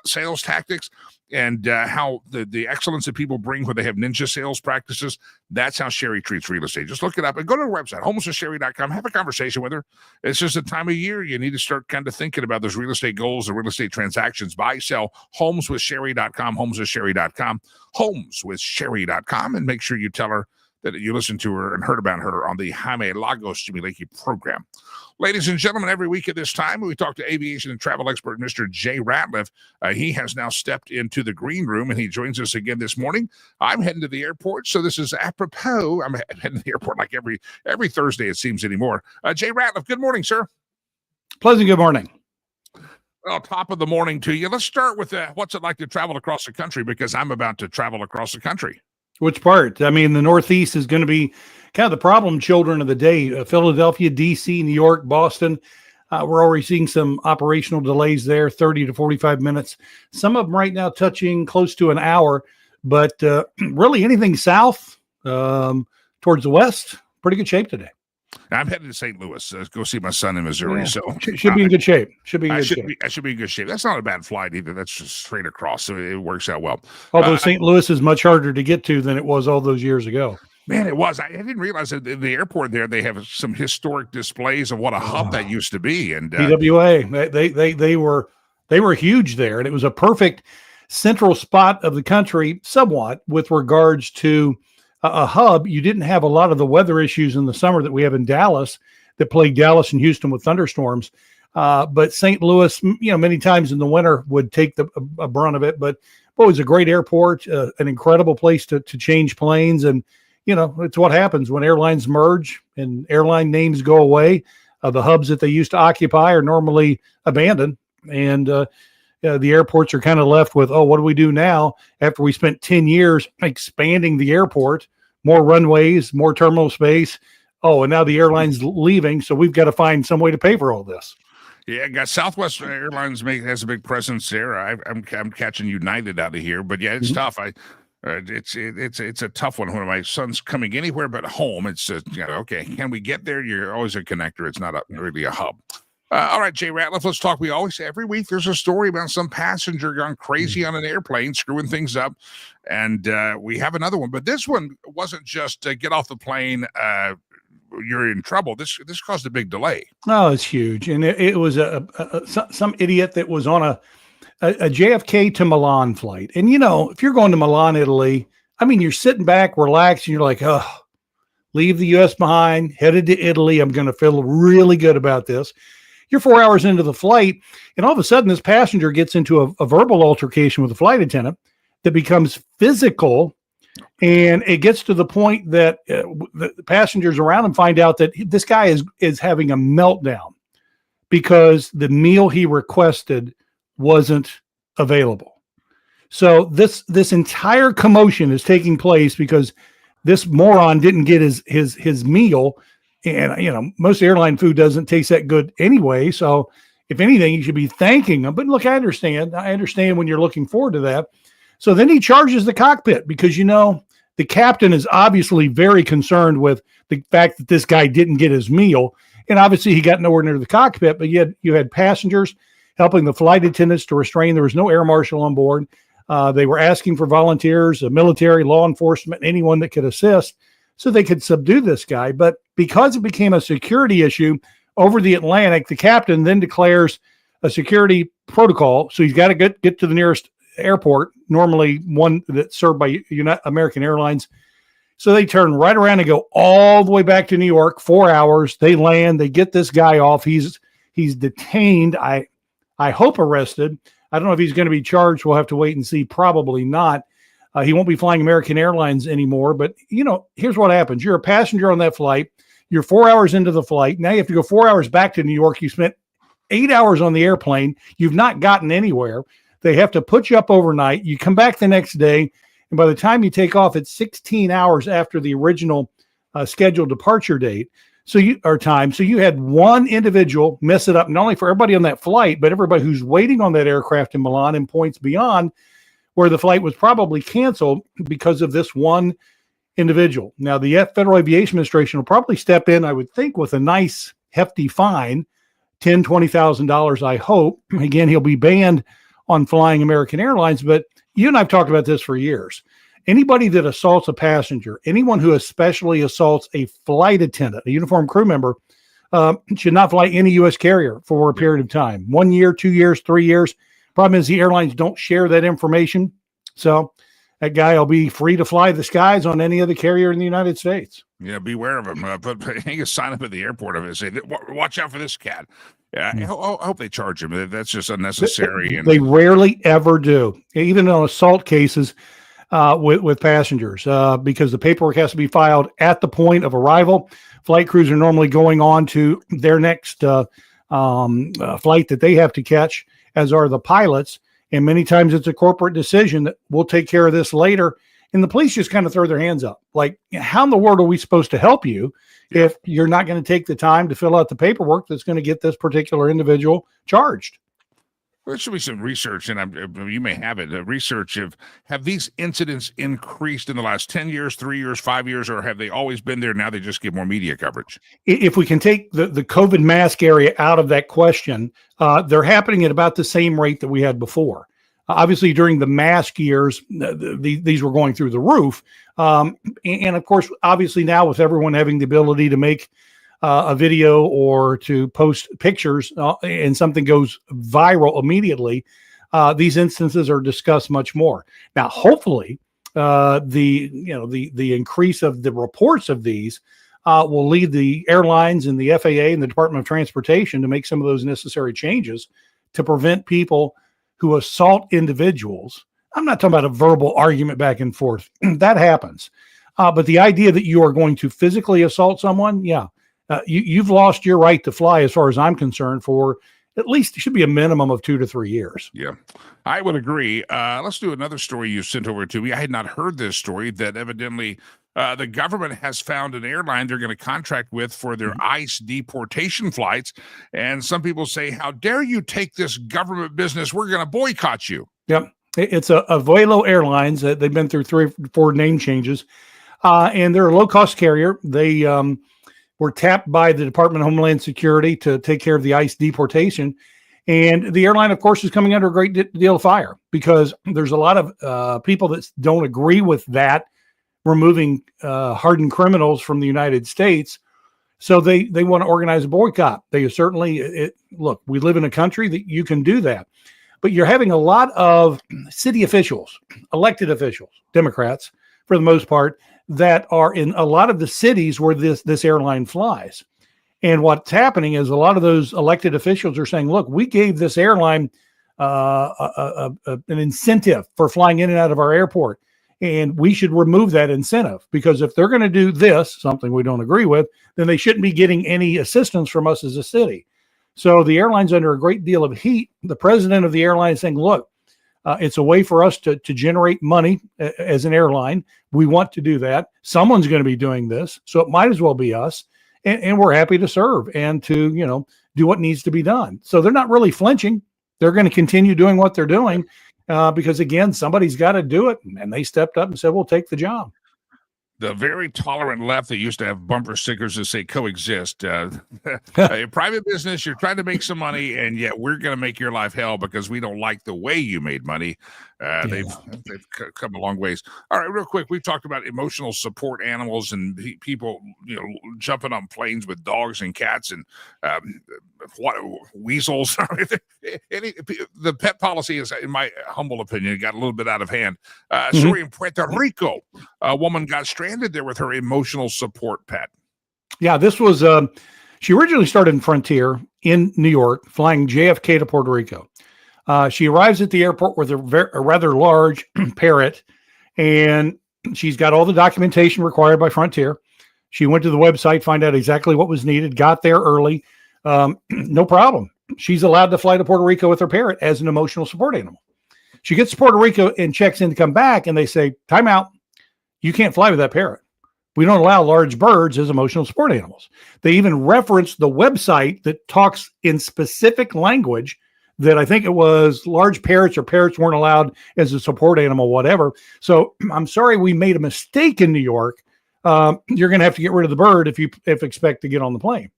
sales tactics and how the excellence that people bring when they have ninja sales practices. That's how Sherry treats real estate. Just look it up and go to her website, homeswithsherry.com. Have a conversation with her. It's just a time of year you need to start kind of thinking about those real estate goals, the real estate transactions. Buy, sell, homeswithsherry.com, homeswithsherry.com, homeswithsherry.com, and make sure you tell her that you listened to her and heard about her on the Jaime Lagos Jimmy Lakey program. Ladies and gentlemen, every week at this time, we talk to aviation and travel expert Mr. Jay Ratliff. He has now stepped into the green room, and he joins us again this morning. I'm heading to the airport, so this is apropos. I'm heading to the airport like every Thursday, it seems anymore. Jay Ratliff, good morning, sir. Pleasant good morning. Well, top of the morning to you. Let's start with what's it like to travel across the country, because I'm about to travel across the country. Which part? I mean, the Northeast is going to be kind of the problem children of the day. Philadelphia, D.C., New York, Boston. We're already seeing some operational delays there, 30 to 45 minutes. Some of them right now touching close to an hour. But really anything south towards the west, pretty good shape today. I'm headed to St. Louis. Go see my son in Missouri. Yeah. So should be in good shape. I should be in good shape. That's not a bad flight either. That's just straight across, so it works out well. Although St. Louis is much harder to get to than it was all those years ago. Man, it was. I didn't realize that in the airport there they have some historic displays of what a hub that used to be. And PWA, they were huge there, and it was a perfect central spot of the country, somewhat with regards to a hub. You didn't have a lot of the weather issues in the summer that we have in Dallas that plagued Dallas and Houston with thunderstorms. But St. Louis, many times in the winter would take a brunt of it. But boy, it was a great airport, an incredible place to change planes. And, it's what happens when airlines merge and airline names go away. The hubs that they used to occupy are normally abandoned. And the airports are kind of left with, what do we do now after we spent 10 years expanding the airport, more runways, more terminal space. And now the airline's leaving. So we've got to find some way to pay for all this. Yeah, Southwest Airlines has a big presence there. I'm catching United out of here, but yeah, it's tough. It's a tough one. When my son's coming anywhere but home, it's okay. Can we get there? You're always a connector. It's not really a hub. All right, Jay Ratliff, let's talk. We always say every week there's a story about some passenger gone crazy on an airplane, screwing things up, and we have another one. But this one wasn't just get off the plane. You're in trouble. This caused a big delay. Oh, it's huge. And it was some idiot that was on a JFK to Milan flight. And, if you're going to Milan, Italy, you're sitting back, relaxed, and you're like, leave the U.S. behind, headed to Italy. I'm going to feel really good about this. You're 4 hours into the flight, and all of a sudden this passenger gets into a verbal altercation with the flight attendant that becomes physical. And it gets to the point that the passengers around him find out that this guy is having a meltdown because the meal he requested wasn't available. So this entire commotion is taking place because this moron didn't get his meal. And, most airline food doesn't taste that good anyway. So if anything, you should be thanking them. But look, I understand when you're looking forward to that. So then he charges the cockpit because, the captain is obviously very concerned with the fact that this guy didn't get his meal. And obviously he got nowhere near the cockpit, but you had passengers helping the flight attendants to restrain. There was no air marshal on board. They were asking for volunteers, military, law enforcement, anyone that could assist so they could subdue this guy. But because it became a security issue over the Atlantic, the captain then declares a security protocol. So he's got to get to the nearest airport, normally one that's served by American Airlines. So they turn right around and go all the way back to New York, 4 hours. They land, they get this guy off. He's detained. I hope arrested. I don't know if he's going to be charged. We'll have to wait and see. Probably not. He won't be flying American Airlines anymore. But, here's what happens. You're a passenger on that flight. You're 4 hours into the flight. Now you have to go 4 hours back to New York. You spent 8 hours on the airplane. You've not gotten anywhere. They have to put you up overnight. You come back the next day. And by the time you take off, it's 16 hours after the original scheduled departure date. So you had one individual mess it up, not only for everybody on that flight, but everybody who's waiting on that aircraft in Milan and points beyond, where the flight was probably canceled because of this one individual. Now, the Federal Aviation Administration will probably step in, I would think, with a nice hefty fine, $10,000, $20,000, I hope. Again, he'll be banned on flying American Airlines, but you and I've talked about this for years. Anybody that assaults a passenger, anyone who especially assaults a flight attendant, a uniformed crew member, should not fly any U.S. carrier for a period of time. 1 year, 2 years, 3 years. Problem is the airlines don't share that information. So that guy will be free to fly the skies on any other carrier in the United States. Yeah, beware of him. But hang a sign up at the airport of it and say, watch out for this cat. Yeah, I hope they charge him. That's just unnecessary. They rarely ever do, even on assault cases with passengers, because the paperwork has to be filed at the point of arrival. Flight crews are normally going on to their next flight that they have to catch, as are the pilots. And many times it's a corporate decision that we'll take care of this later. And the police just kind of throw their hands up. Like, how in the world are we supposed to help you if you're not going to take the time to fill out the paperwork that's going to get this particular individual charged? There should be some research, and you may have it, research of have these incidents increased in the last 10 years, 3 years, 5 years, or have they always been there? Now they just get more media coverage. If we can take the COVID mask area out of that question, they're happening at about the same rate that we had before. Obviously, during the mask years, these were going through the roof. And of course, obviously now with everyone having the ability to make a video or to post pictures and something goes viral immediately, these instances are discussed much more. Now, hopefully, the increase of the reports of these will lead the airlines and the FAA and the Department of Transportation to make some of those necessary changes to prevent people who assault individuals. I'm not talking about a verbal argument back and forth. That happens. But the idea that you are going to physically assault someone, you've lost your right to fly, as far as I'm concerned, for at least it should be a minimum of 2 to 3 years. Yeah, I would agree. Let's do another story you sent over to me. I had not heard this story, that evidently the government has found an airline they're going to contract with for their ICE deportation flights. And some people say, how dare you take this government business? We're going to boycott you. Yep. It's a Vuelo Airlines. They've been through 3 or 4 name changes. And they're a low-cost carrier. They were tapped by the Department of Homeland Security to take care of the ICE deportation. And the airline, of course, is coming under a great deal of fire because there's a lot of people that don't agree with that, removing hardened criminals from the United States. So they want to organize a boycott. They certainly, look, we live in a country that you can do that. But you're having a lot of city officials, elected officials, Democrats, for the most part, that are in a lot of the cities where this airline flies. And what's happening is a lot of those elected officials are saying, look, we gave this airline an incentive for flying in and out of our airport. And we should remove that incentive, because if they're going to do this, something we don't agree with, then they shouldn't be getting any assistance from us as a city. So the airline's under a great deal of heat. The president of the airline is saying, look, it's a way for us to generate money as an airline. We want to do that. Someone's going to be doing this, so it might as well be us. And we're happy to serve and to, do what needs to be done. So they're not really flinching. They're going to continue doing what they're doing. because again, somebody's got to do it. And they stepped up and said, we'll take the job. The very tolerant left that used to have bumper stickers that say coexist. A private business, you're trying to make some money, and yet we're going to make your life hell because we don't like the way you made money. They've come a long ways. All right, real quick, we've talked about emotional support animals and people, jumping on planes with dogs and cats and weasels. The pet policy is, in my humble opinion, got a little bit out of hand. Story in Puerto Rico, a woman got stranded there with her emotional support pet. Yeah, this was she originally started in Frontier in New York, flying JFK to Puerto Rico. She arrives at the airport with a rather large parrot, and she's got all the documentation required by Frontier. She went to the website, find out exactly what was needed, got there early. No problem. She's allowed to fly to Puerto Rico with her parrot as an emotional support animal. She gets to Puerto Rico and checks in to come back, and they say, time out. You can't fly with that parrot. We don't allow large birds as emotional support animals. They even reference the website that talks in specific language that I think it was large parrots or parrots weren't allowed as a support animal, whatever. So I'm sorry we made a mistake in New York. You're going to have to get rid of the bird if you expect to get on the plane.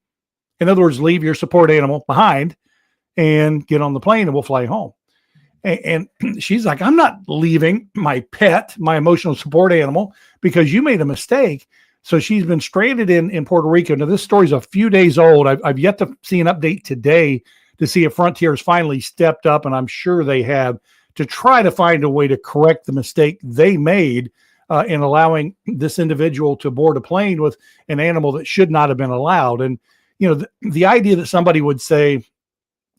In other words, leave your support animal behind and get on the plane and we'll fly home. And she's like, I'm not leaving my pet, my emotional support animal, because you made a mistake. So she's been stranded in Puerto Rico. Now, this story's a few days old. I've yet to see an update today to see if Frontier has finally stepped up, and I'm sure they have, to try to find a way to correct the mistake they made in allowing this individual to board a plane with an animal that should not have been allowed. And, the idea that somebody would say,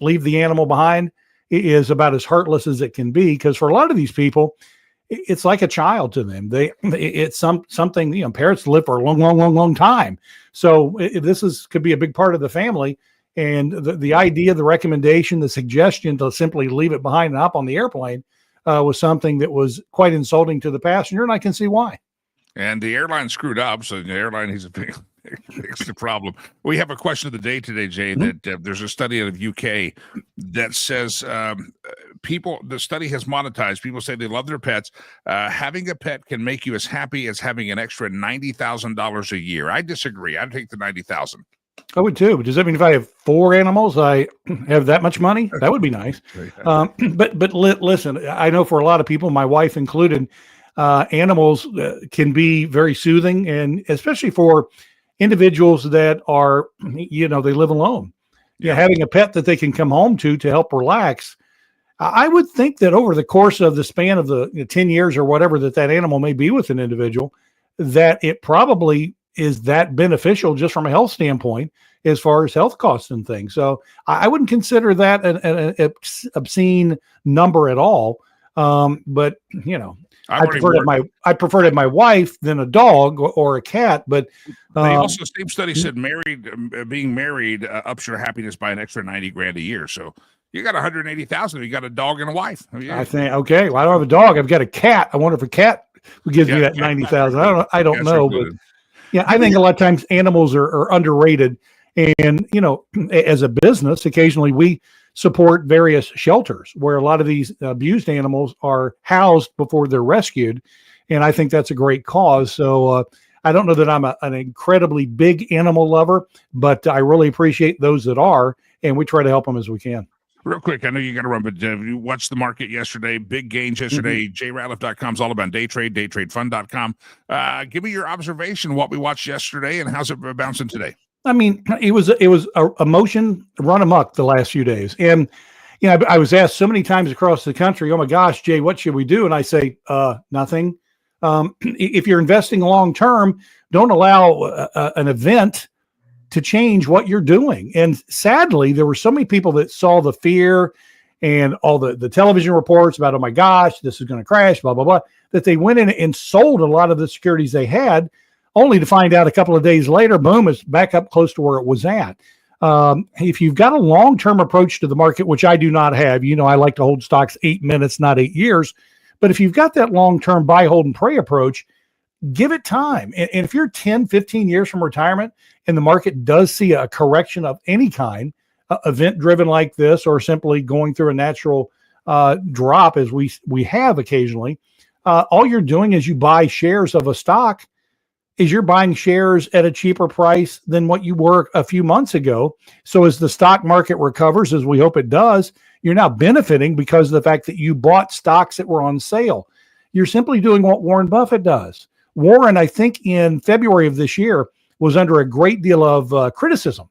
leave the animal behind is about as heartless as it can be, because for a lot of these people, it's like a child to them. It's something, parrots live for a long time. So this could be a big part of the family. And the idea, the recommendation, the suggestion to simply leave it behind and hop on the airplane was something that was quite insulting to the passenger, and I can see why. And the airline screwed up, so the airline needs to fix the problem. We have a question of the day today, Jay, that there's a study out of UK that says the study has monetized. People say they love their pets. Having a pet can make you as happy as having an extra $90,000 a year. I disagree. I'd take the $90,000. I would too. Does that mean if I have 4 animals, I have that much money? That would be nice. But listen, I know for a lot of people, my wife included, animals can be very soothing, and especially for individuals that are, they live alone. Having a pet that they can come home to help relax. I would think that over the course of the span of the 10 years or whatever that animal may be with an individual, that it probably is that beneficial just from a health standpoint as far as health costs and things. So I wouldn't consider that an obscene number at all. But I prefer to have my wife than a dog or a cat. But they also, same study said being married ups your happiness by an extra $90,000 a year. So you got 180,000. You got a dog and a wife. I think, okay, well, I don't have a dog. I've got a cat. I wonder if a cat gives me that 90,000. I don't know, but I think a lot of times animals are underrated. And, as a business, occasionally we support various shelters where a lot of these abused animals are housed before they're rescued. And I think that's a great cause. So I don't know that I'm an incredibly big animal lover, but I really appreciate those that are, and we try to help them as we can. Real quick, I know you got to run, but you watched the market yesterday, big gains yesterday. JRatliff.com is all about day trade, daytradefund.com. Give me your observation, what we watched yesterday, and how's it bouncing today? I mean, it was a motion run amok the last few days. And, I was asked so many times across the country, oh my gosh, Jay, what should we do? And I say, nothing. If you're investing long-term, don't allow an event to change what you're doing. And sadly, there were so many people that saw the fear and all the television reports about, oh my gosh, this is going to crash, blah, blah, blah, that they went in and sold a lot of the securities they had, only to find out a couple of days later, boom, it's back up close to where it was at. If you've got a long-term approach to the market, which I do not have, I like to hold stocks 8 minutes, not 8 years. But if you've got that long-term buy, hold, and pray approach, give it time. And if you're 10, 15 years from retirement and the market does see a correction of any kind, event-driven like this, or simply going through a natural drop as we have occasionally, all you're doing is you buy shares of a stock. Is you're buying shares at a cheaper price than what you were a few months ago. So as the stock market recovers, as we hope it does, you're now benefiting because of the fact that you bought stocks that were on sale. You're simply doing what Warren Buffett does. Warren, I think in February of this year, was under a great deal of criticism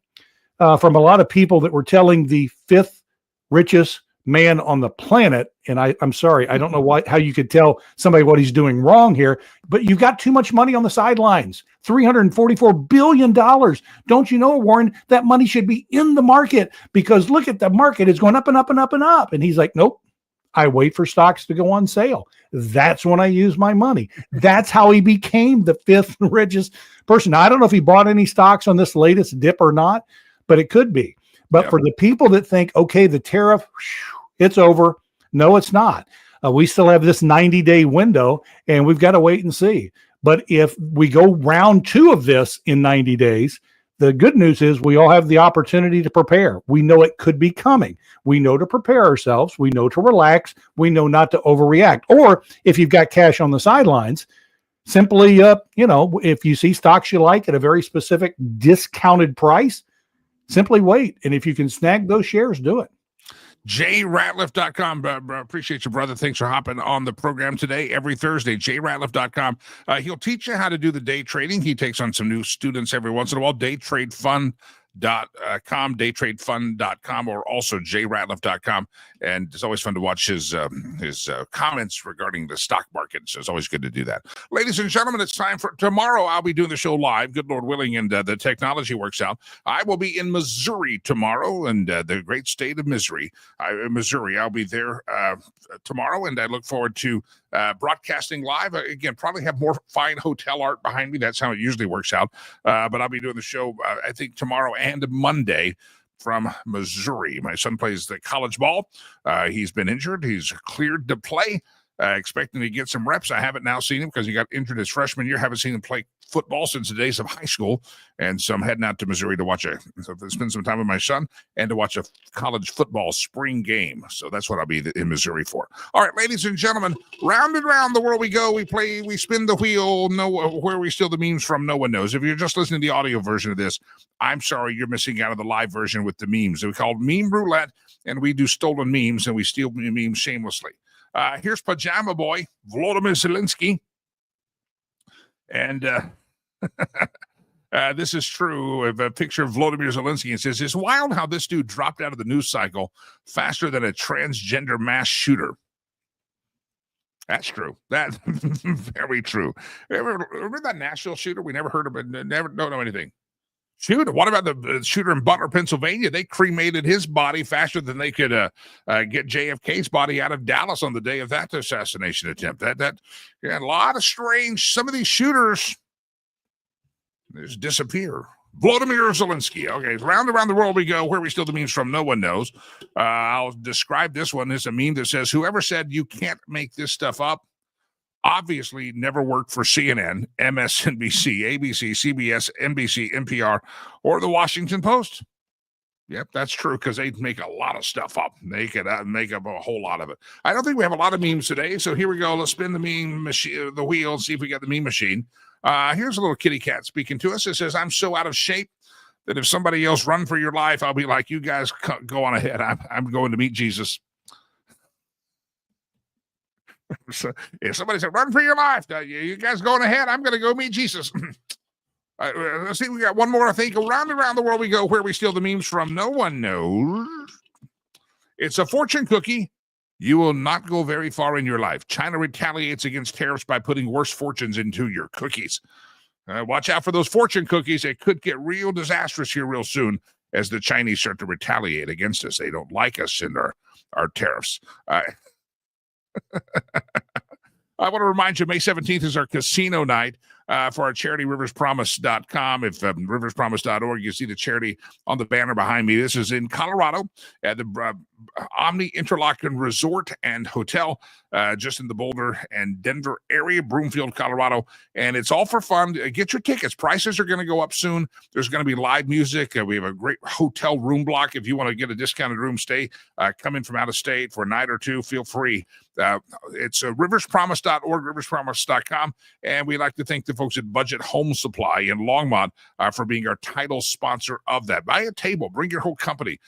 from a lot of people that were telling the fifth richest man on the planet. And I'm sorry, I don't know how you could tell somebody what he's doing wrong here, but you've got too much money on the sidelines, $344 billion. Don't you know, Warren, that money should be in the market because look at the market. It's going up and up and up and up. And he's like, nope, I wait for stocks to go on sale. That's when I use my money. That's how he became the fifth richest person. Now, I don't know if he bought any stocks on this latest dip or not, but it could be. But for the people that think, okay, the tariff, it's over. No, it's not. We still have this 90-day window, and we've got to wait and see. But if we go round 2 of this in 90 days, the good news is we all have the opportunity to prepare. We know it could be coming. We know to prepare ourselves. We know to relax. We know not to overreact. Or if you've got cash on the sidelines, simply, if you see stocks you like at a very specific discounted price, simply wait. And if you can snag those shares, do it. JRatliff.com. Appreciate you, brother. Thanks for hopping on the program today. Every Thursday, JRatliff.com. He'll teach you how to do the day trading. He takes on some new students every once in a while. daytradefund.com or also jratliff.com. And it's always fun to watch his comments regarding the stock market. So it's always good to do that. Ladies and gentlemen, it's time for tomorrow. I'll be doing the show live, good Lord willing, and the technology works out. I will be in Missouri tomorrow, and the great state of Missouri. I'll be there tomorrow, and I look forward to broadcasting live. Again, probably have more fine hotel art behind me. That's how it usually works out. But I'll be doing the show, I think, tomorrow and Monday from Missouri. My son plays the college ball. He's been injured. He's cleared to play. Expecting to get some reps. I haven't now seen him because he got injured his freshman year. Haven't seen him play football since the days of high school. And so I'm heading out to Missouri to spend some time with my son and to watch a college football spring game. So that's what I'll be in Missouri for. All right, ladies and gentlemen, round and round the world we go. We spin the wheel. Where we steal the memes from, no one knows. If you're just listening to the audio version of this, I'm sorry, you're missing out on the live version with the memes. We call Meme Roulette, and we do stolen memes, and we steal memes shamelessly. Here's Pajama Boy, Volodymyr Zelensky. And this is true. A picture of Volodymyr Zelensky. It says, it's wild how this dude dropped out of the news cycle faster than a transgender mass shooter. That's true. That's very true. Remember that Nashville shooter? We never heard of it. Don't know anything. Shoot, what about the shooter in Butler, Pennsylvania? They cremated his body faster than they could get JFK's body out of Dallas on the day of that assassination attempt. A lot of strange. Some of these shooters just disappear. Volodymyr Zelensky. Okay, round around the world we go. Where we steal the memes from, no one knows. I'll describe this one as a meme that says, whoever said you can't make this stuff up obviously never worked for CNN, MSNBC, ABC, CBS, NBC, NPR, or the Washington Post. Yep, that's true, because they make a lot of stuff up. They could make up a whole lot of it. I don't think we have a lot of memes today, so here we go. Let's spin the meme machine, the wheel, see if we got the meme machine. Here's a little kitty cat speaking to us. It says, I'm so out of shape that if somebody else run for your life, I'll be like, you guys go on ahead. I'm going to meet Jesus. So if somebody said, run for your life, you guys going ahead, I'm going to go meet Jesus. Let's see, we got one more, I think. Around and around the world we go. Where we steal the memes from, no one knows. It's a fortune cookie. You will not go very far in your life. China retaliates against tariffs by putting worse fortunes into your cookies. Watch out for those fortune cookies. It could get real disastrous here real soon as the Chinese start to retaliate against us. They don't like us and our tariffs. I want to remind you, May 17th is our casino night for our charity, riverspromise.com. If riverspromise.org, you see the charity on the banner behind me. This is in Colorado at the Omni Interlaken Resort and Hotel, just in the Boulder and Denver area, Broomfield, Colorado. And it's all for fun. Get your tickets. Prices are going to go up soon. There's going to be live music. We have a great hotel room block. If you want to get a discounted room stay, come in from out of state for a night or two, feel free. It's riverspromise.org, riverspromise.com. And we'd like to thank the folks at Budget Home Supply in Longmont for being our title sponsor of that. Buy a table, bring your whole company,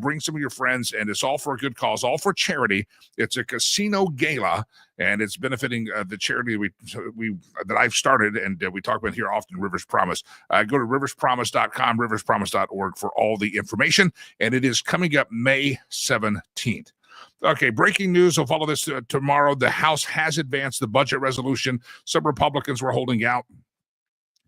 bring some of your friends, and it's all for a good cause, all for charity. It's a casino gala, and it's benefiting the charity that I've started, and we talk about here often, Rivers Promise. Go to riverspromise.com, riverspromise.org for all the information, and it is coming up May 17th. Okay, breaking news. We'll follow this tomorrow. The House has advanced the budget resolution. Some Republicans were holding out.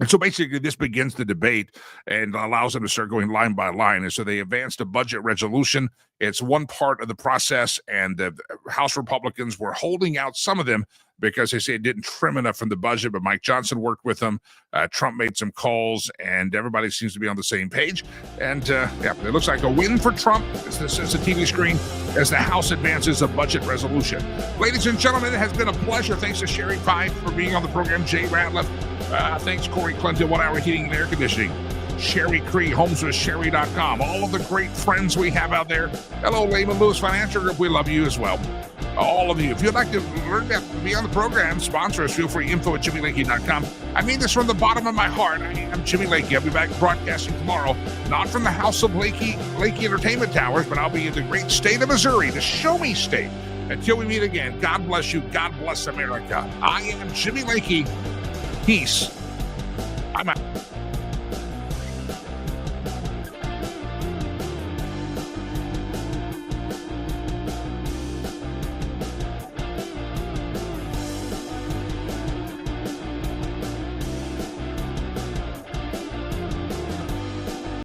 And so basically this begins the debate and allows them to start going line by line. And so they advanced a budget resolution. It's one part of the process, and the House Republicans were holding out, some of them, because they say it didn't trim enough from the budget, but Mike Johnson worked with them. Trump made some calls, and everybody seems to be on the same page. And it looks like a win for Trump, as this is the TV screen, as the House advances a budget resolution. Ladies and gentlemen, it has been a pleasure. Thanks to Sherry Pye for being on the program, Jay Ratliff. Thanks, Corey Clinton, 1 Hour Heating and Air Conditioning. Sherry Cree, homeswithsherry.com. All of the great friends we have out there. Hello, Lehman Lewis Financial Group. We love you as well. All of you. If you'd like to learn that, be on the program, sponsor us, feel free, info@jimmylakey.com. I mean this from the bottom of my heart. I am Jimmy Lakey. I'll be back broadcasting tomorrow, not from the House of Lakey Entertainment Towers, but I'll be in the great state of Missouri, the Show Me State. Until we meet again, God bless you. God bless America. I am Jimmy Lakey. Peace. I'm out.